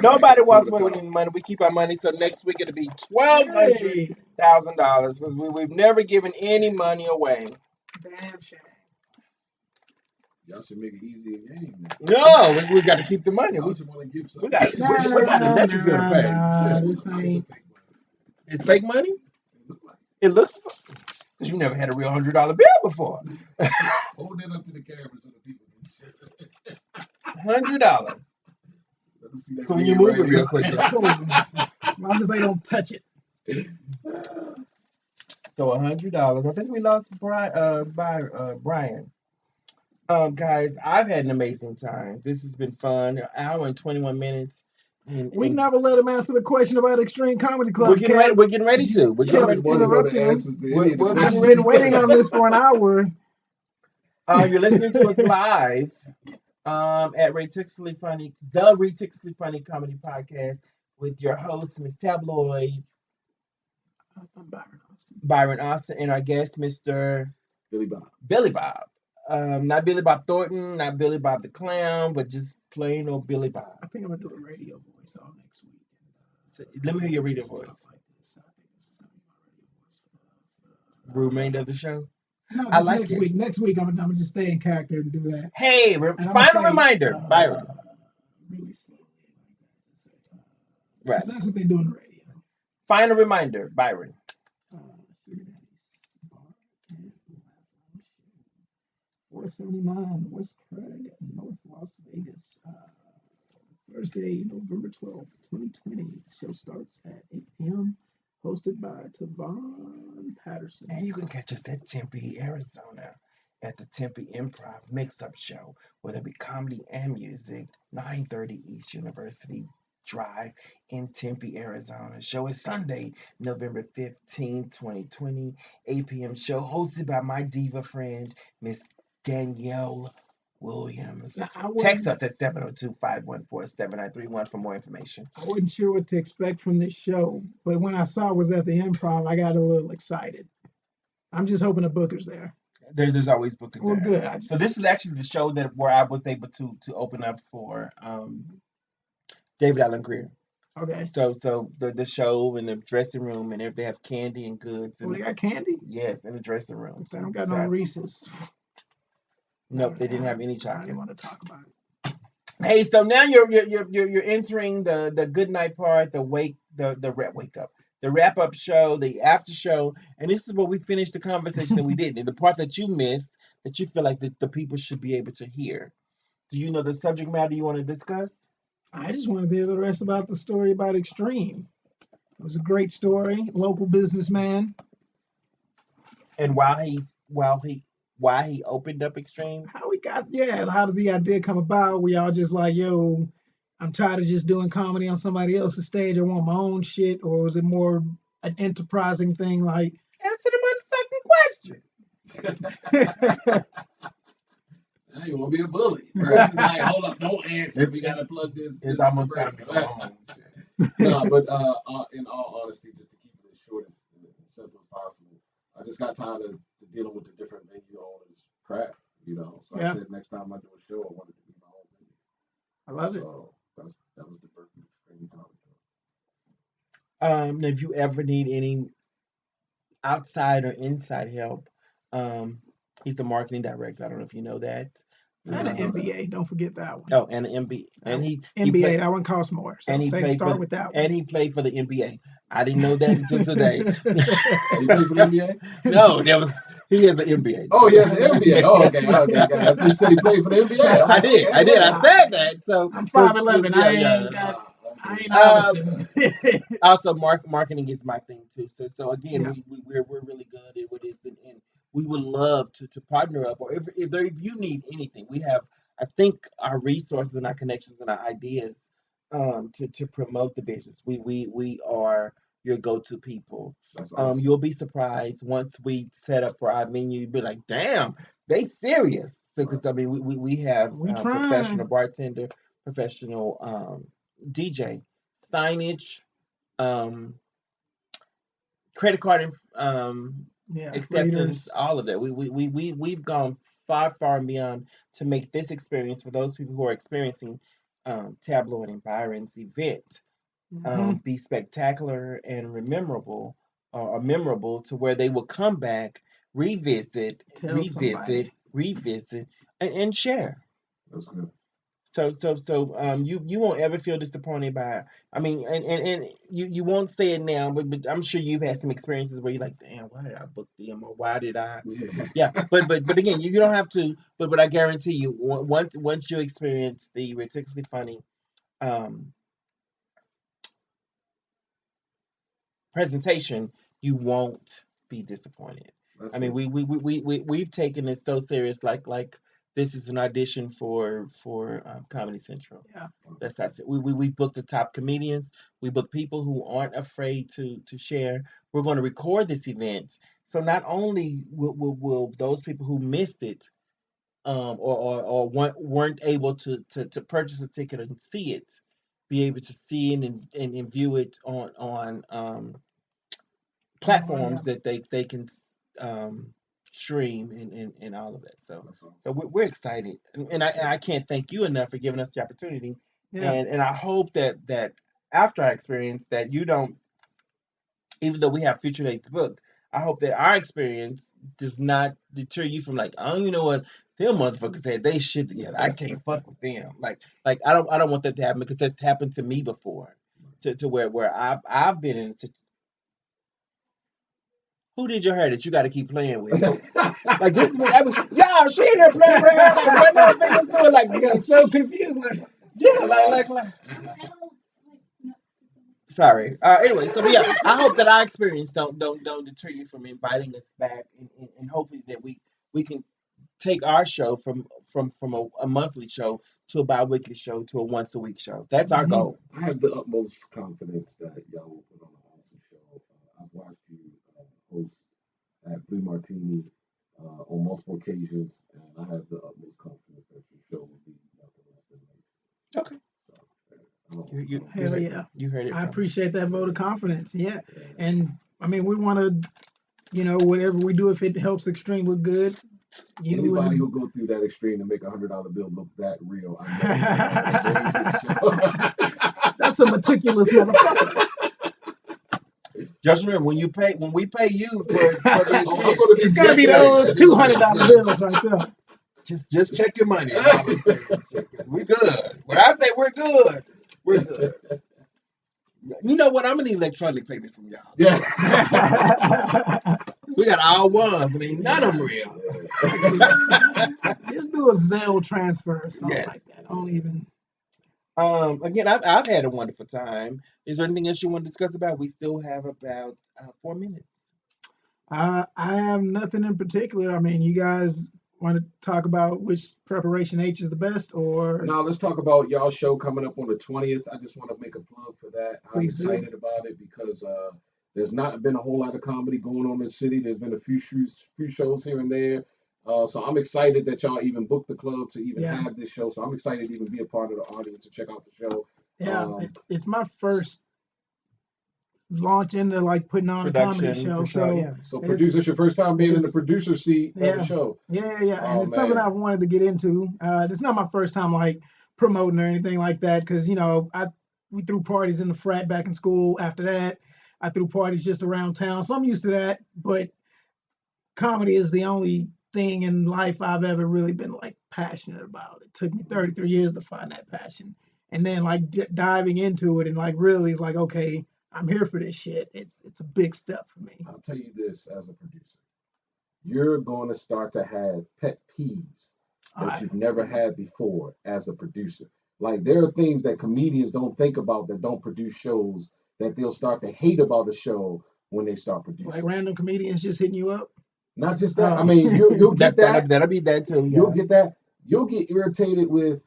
nobody walks away with any money. We keep our money. So next week it'll be $1,200,000 because we've never given any money away. Damn shame. Y'all should make it easier game. No, we got to keep the money. Y'all should want to give We something. got to let you go to pay. Nah, Shit. this ain't. It's fake money? It looks because you never had a real $100 bill before. Hold that up to the camera so the people can see. $100. Let them see that So when you ring move right it real here. quick. It's cool. As long as they don't touch it. So $100. I think we lost Brian. Guys, I've had an amazing time. This has been fun. An hour and 21 minutes. We never let him answer the question about Extreme Comedy Club. We're getting ready to. We're getting Y'all ready been wanting to know the interrupting him. answers to any of the We're- I've questions. been waiting on this for an hour. You're listening to us live at Ridiculously Funny, the Ridiculously Funny Comedy Podcast with your host, Miss Tabloid, I'm Byron Austin. Byron Austin, and our guest, Mr. Billy Bob. Billy Bob. Not Billy Bob Thornton, not Billy Bob the Clown, but just plain old Billy Bob. I think I'm gonna do a radio voice all next week. So, let me hear your radio Just voice. talk like this. I think this is gonna be my radio voice for Remainder of the show. no, I just like next it. week. Next week I'm gonna just stay in character and do that. Hey, And I'm gonna final say, reminder, Byron. really slowly, Right. because that's what they do on the radio. Final reminder, Byron. Sugar Daddy's Bar and Lounge, 479 West Prague, North Las Vegas. Thursday, November 12th, 2020. The show starts at 8 p.m. Hosted by Tavon Patterson. And you can catch us at Tempe, Arizona, at the Tempe Improv Mix-Up Show, where there'll be comedy and music, 9:30 East University Drive in Tempe, Arizona. Show is Sunday, November 15th, 2020, 8 p.m. show, hosted by my diva friend, Miss Danielle Williams. Now, Text us at 702-514-7931 for more information. I wasn't sure what to expect from this show, but when I saw it was at the Improv, I got a little excited. I'm just hoping the booker's there. There's always bookings Well, there. good. So this is actually the show where I was able to open up for David Allen Greer. Okay. So the show and the dressing room and they have candy and goods. Oh, And, they got candy? yes, in the dressing room. They don't got So no Reese's. nope, they didn't have any I chocolate. didn't want to talk about it. Hey, so now you're entering the good night part, the wake up, the wrap up show, the after show, and this is where we finish the conversation that we did, and the part that you missed that you feel like the people should be able to hear. Do you know the subject matter you want to discuss? I just wanted to hear the rest about the story about Extreme. It was a great story. Local businessman. And why he opened up Extreme? How did the idea come about? We all just like, yo, I'm tired of just doing comedy on somebody else's stage. I want my own shit. Or was it more an enterprising thing like Answer the motherfucking question. I ain't want to be a bully. First, it's like, hold up, don't answer. We got to plug this. It's this almost break. time to go home. No, but in all honesty, just to keep it as short as simple as possible, I just got tired of dealing with the different venue owners' crap, you know. So I said next time I do a show, I want it to be my own venue. I love it. So that was the birth of Extreme Comedy. If you ever need any outside or inside help, he's the marketing director. I don't know if you know that. And an MBA, don't forget that one. Oh, and an MBA, and MBA, that one costs more. So start with that one. And he played for the NBA. I didn't know that until today. He played for the NBA? No, he has an MBA. Oh, he has an MBA. Oh, okay. I thought you said he played for the NBA. I did. I said that. So I'm 5'11". I ain't Iverson. Also, marketing is my thing too. So again, we're really good at what is, and we would love to partner up. Or if you need anything, we have, I think, our resources and our connections and our ideas to promote the business. We are your go-to people. That's awesome. You'll be surprised once we set up for our menu. You'll be like, damn, they serious. Because I mean, we have professional bartender, professional DJ, signage, credit card, acceptance, all of that. We've gone far beyond to make this experience for those people who are experiencing Tableau and Byron's event be spectacular and memorable to where they will come back, revisit, and share. That's good. So you won't ever feel disappointed by it. I mean, and you won't say it now, but I'm sure you've had some experiences where you're like, damn, why did I book them, or why did I? Yeah, but again, you don't have to. But I guarantee you, once you experience the ridiculously funny presentation, you won't be disappointed. I mean, we've taken it so serious, like this is an audition for Comedy Central. Yeah, that's how we've booked the top comedians. We book people who aren't afraid to share. We're going to record this event, so not only will those people who missed it or weren't able to purchase a ticket and see it, be able to see it and view it on platforms that they can stream and all of that. So That's all. we're excited, and I can't thank you enough for giving us the opportunity. Yeah. And I hope that after our experience that you don't, even though we have future dates booked, I hope that our experience does not deter you from like, oh, you know what, them motherfuckers had they shit together. I can't fuck with them. Like I don't want that to happen because that's happened to me before, to where I've been in a situation. Who did your hair that you got to keep playing with? Like this is what I was. Y'all, she in here playing with her hair. Like what motherfuckers doing? Like I got so confused. Like, yeah, like. Sorry. Anyway, so but yeah, I hope that our experience don't deter you from inviting us back, and hopefully that we can take our show from a monthly show to a bi-weekly show to a once a week show. That's our Mhm. goal. I have the utmost confidence that y'all will put on an awesome show. I've watched you host at Blue Martini on multiple occasions, and I have the utmost confidence that your show will be nothing less than amazing. Okay. So, I don't, You I don't hell heard, yeah. you heard it I from me. appreciate that vote of confidence. Yeah. yeah. And I mean, we want to, whatever we do, if it helps Extreme look good, you Anybody and who go through that extreme to make $100 bill look that real, I know they're gonna have an amazing show. that's a meticulous motherfucker. Just remember when we pay you for the Oh, I'm event, gonna be It's gonna be checking it. those $200 bills right there. just check your money. We good. When I say we're good, we're good. You know what? I'm gonna need electronic payment from y'all. Yeah. We got all ones, and ain't none of them real. Just do a Zelle transfer or something Yes. like that. I don't even. Again, I've had a wonderful time. Is there anything else you want to discuss about? We still have about 4 minutes. I have nothing in particular. I mean, you guys want to talk about which preparation H is the best, or Now let's talk about y'all show coming up on the 20th. I just want to make a plug for that. I'm Please do. excited about it because there's not been a whole lot of comedy going on in the city. There's been a few shows here and there. So I'm excited that y'all even booked the club to even Yeah. have this show. So I'm excited to even be a part of the audience and check out the show. yeah, it's my first launch into like putting on a comedy Production, show. for sure, So yeah. So It's- producer, it's your first time being in the it's- producer seat of yeah. the show. yeah, and Oh, it's something man. I've wanted to get into. It's not my first time like promoting or anything like that because we threw parties in the frat back in school. After that, I threw parties just around town, so I'm used to that. But comedy is the only thing in life I've ever really been like passionate about. It took me 33 years to find that passion, and then like diving into it and like really it's like, okay, I'm here for this shit. It's a big step for me. I'll tell you this as a producer. You're going to start to have pet peeves that Alright. you've never had before as a producer. Like there are things that comedians don't think about that don't produce shows that they'll start to hate about a show when they start producing. Like random comedians just hitting you up. Not just that. Oh. I mean, you'll get that. That'll be that too. You'll Yeah. get that. You'll get irritated with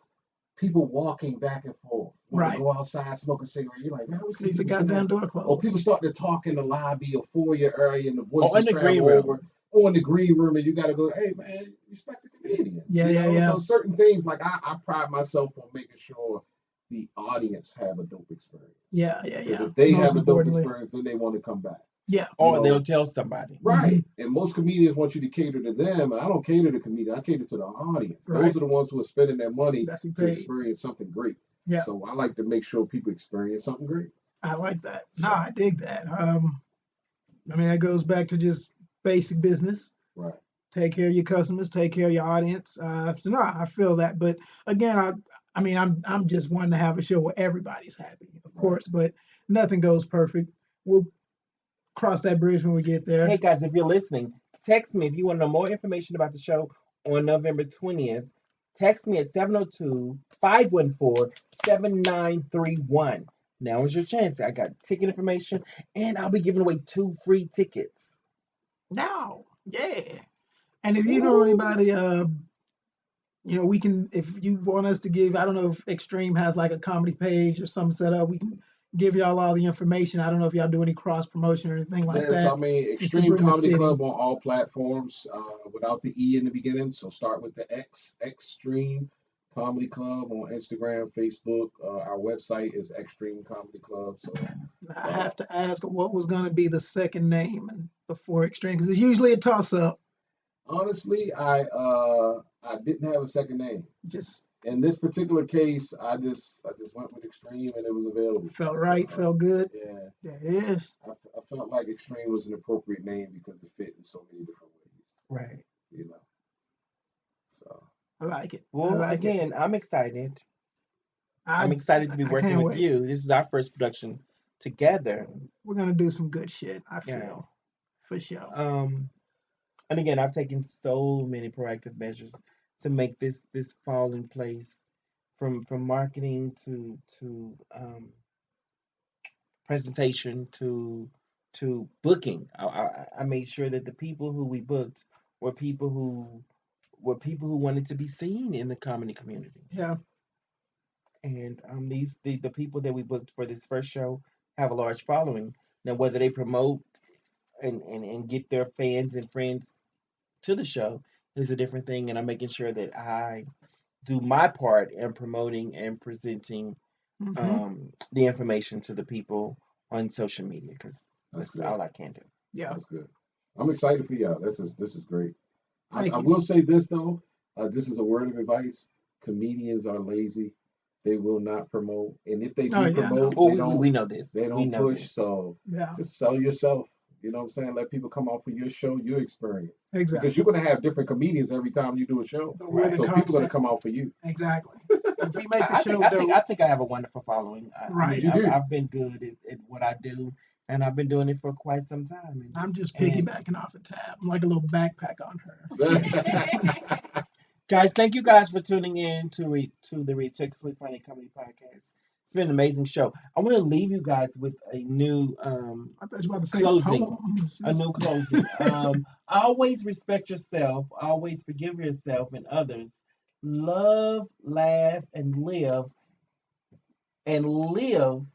people walking back and forth. When Right. they go outside, smoke a cigarette. You're like, man, what's Leave the goddamn door closed. Or people start to talk in the lobby or foyer area and the voices in the green travel room. over. Or in the green room and you got to go, hey, man, respect the comedians. Yeah, you yeah, know? yeah. So certain things, like I pride myself on making sure the audience have a dope experience. Yeah. Because if they Most have a dope importantly. experience, then they want to come back. Yeah. Or You know, they'll tell somebody. Right. And most comedians want you to cater to them. And I don't cater to comedians. I cater to the audience. Right. Those are the ones who are spending their money That's who to paid. experience something great. Yeah. So I like to make sure people experience something great. I like that. No, I dig that. I mean, that goes back to just basic business. Right. Take care of your customers, take care of your audience. So no, I feel that. But again, I mean, I'm just wanting to have a show where everybody's happy, of course, but nothing goes perfect. We'll cross that bridge when we get there. Hey guys, if you're listening, text me if you want to know more information about the show on November 20th. Text me at 702-514-7931. Now is your chance. I got ticket information and I'll be giving away 2 free tickets. Now, yeah. And if you know anybody, we can, if you want us to give, I don't know if Extreme has like a comedy page or something set up, we can give y'all all the information. I don't know if y'all do any cross promotion or anything like that. I mean, just to Extreme bring the Comedy city. Club on all platforms without the E in the beginning. So start with the Extreme Comedy Club on Instagram, Facebook. Our website is Extreme Comedy Club. So I have to ask what was going to be the second name before Extreme, because it's usually a toss up. Honestly, I didn't have a second name. Just In this particular case, I just went with Extreme and it was available. felt right, So, felt good. yeah, That is. I felt like Extreme was an appropriate name because it fit in so many different ways. Right. You know. So I like it. I Well, like it. again, I'm excited. I'm excited to be I working can't with wait. you. This is our first production together. We're gonna do some good shit. I Yeah. feel for sure. And again, I've taken so many proactive measures to make this fall in place, from marketing to presentation to booking. I made sure that the people who we booked were people who wanted to be seen in the comedy community. Yeah. And the people that we booked for this first show have a large following. Now, whether they promote and get their fans and friends to the show is a different thing. And I'm making sure that I do my part in promoting and presenting the information to the people on social media, because that's all I can do. Yeah. that's good. I'm excited for y'all. This is great. Thank I you. will say this though. This is a word of advice. Comedians are lazy. They will not promote, and if they do Oh, yeah, promote, Oh, they don't. we know this. They We don't know push. this. So Yeah. just sell yourself. You know what I'm saying? Let people come out for your show, your experience. Exactly. Because you're gonna have different comedians every time you do a show. But we're the So people are gonna constant. come out for you. Exactly. If we make the I show think dope, I think I have a wonderful following. I right. mean, You do. I've been good at what I do, and I've been doing it for quite some time. I'm just And piggybacking off a tab. I'm like a little backpack on her. guys, thank you guys for tuning in to the Ridiculously Funny Comedy Podcast. It's been an amazing show. I want to leave you guys with a new I thought you were about to say closing. poems. A new closing. Always respect yourself. Always forgive yourself and others. Love, laugh, and live. And live.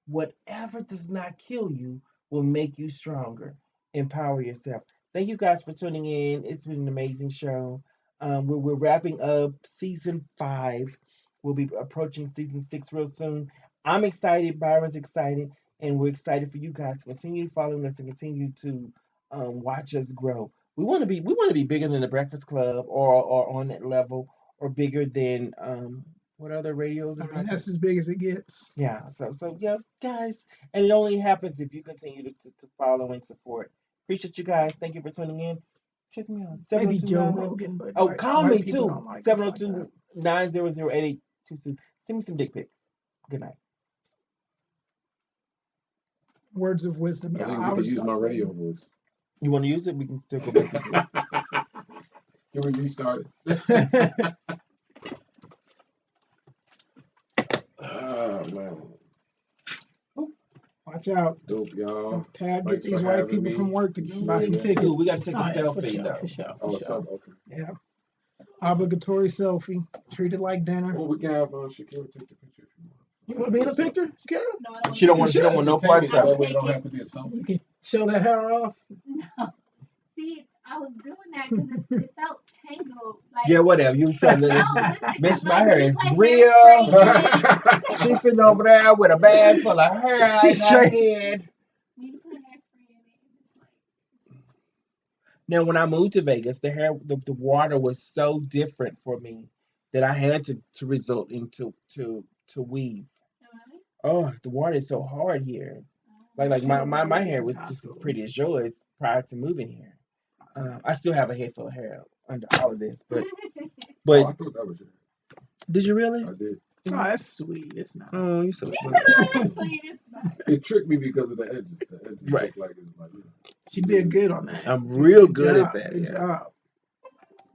Whatever does not kill you will make you stronger. Empower yourself. Thank you guys for tuning in. It's been an amazing show. We're wrapping up season 5. We'll be approaching season 6 real soon. I'm excited. Byron's excited, and we're excited for you guys to continue following us and continue to watch us grow. We want to be bigger than the Breakfast Club, or on that level, or bigger than what other radios I and mean, that's podcasts? as big as it gets. Yeah, so yeah, guys, and it only happens if you continue to follow and support. Appreciate you guys. Thank you for tuning in. Check me out. Maybe Joe 702-9. Rogan, but Oh, white, call white me people too. don't like us like that. 702-900-8822. Send me some dick pics. Good night. Words of wisdom. I Yeah, didn't I get to was use gonna my say. radio voice. You want to use it? We can still go back to it. Can we restart it? Oh man. Watch out. Dope, y'all. Tad, get Thanks these for white having people me. from work to buy some Yeah. tickets. Ooh, we got to take a Oh, yeah, selfie for sure, though. for sure, Oh, for sure. okay. Yeah. Obligatory selfie. Treat it like dinner. Well, we can have Shakira take the picture if you want. You want to be in a picture, Shakira? No, I don't She don't want want. She don't want no Take parts it, of that it. way it don't Take have to be a selfie. You can show that hair off. No. See, I was doing that because it felt tangled. Like, Yeah, whatever. You trying to no, let listen, Miss, 'cause, my like, hair we is play real. hairspray. She's sitting over there with a bag full of hair in her Straight. head. When you put hairspray in it, it's like, Now, when I moved to Vegas, the water was so different for me that I had to resort into to weave. alright. Oh, the water is so hard here. Like She my don't know hair this was is high just as school. pretty as yours prior to moving here. I still have a head full of hair under all of this, Oh, I but thought that was you. did you really? I did. Oh, that's sweet. It's not. Oh, you're so He sweet. said, honestly, it's not. It tricked me because of the edges. The edges Right. look like it's like, She did good on that. I'm real good at job, that. Good Yeah. job.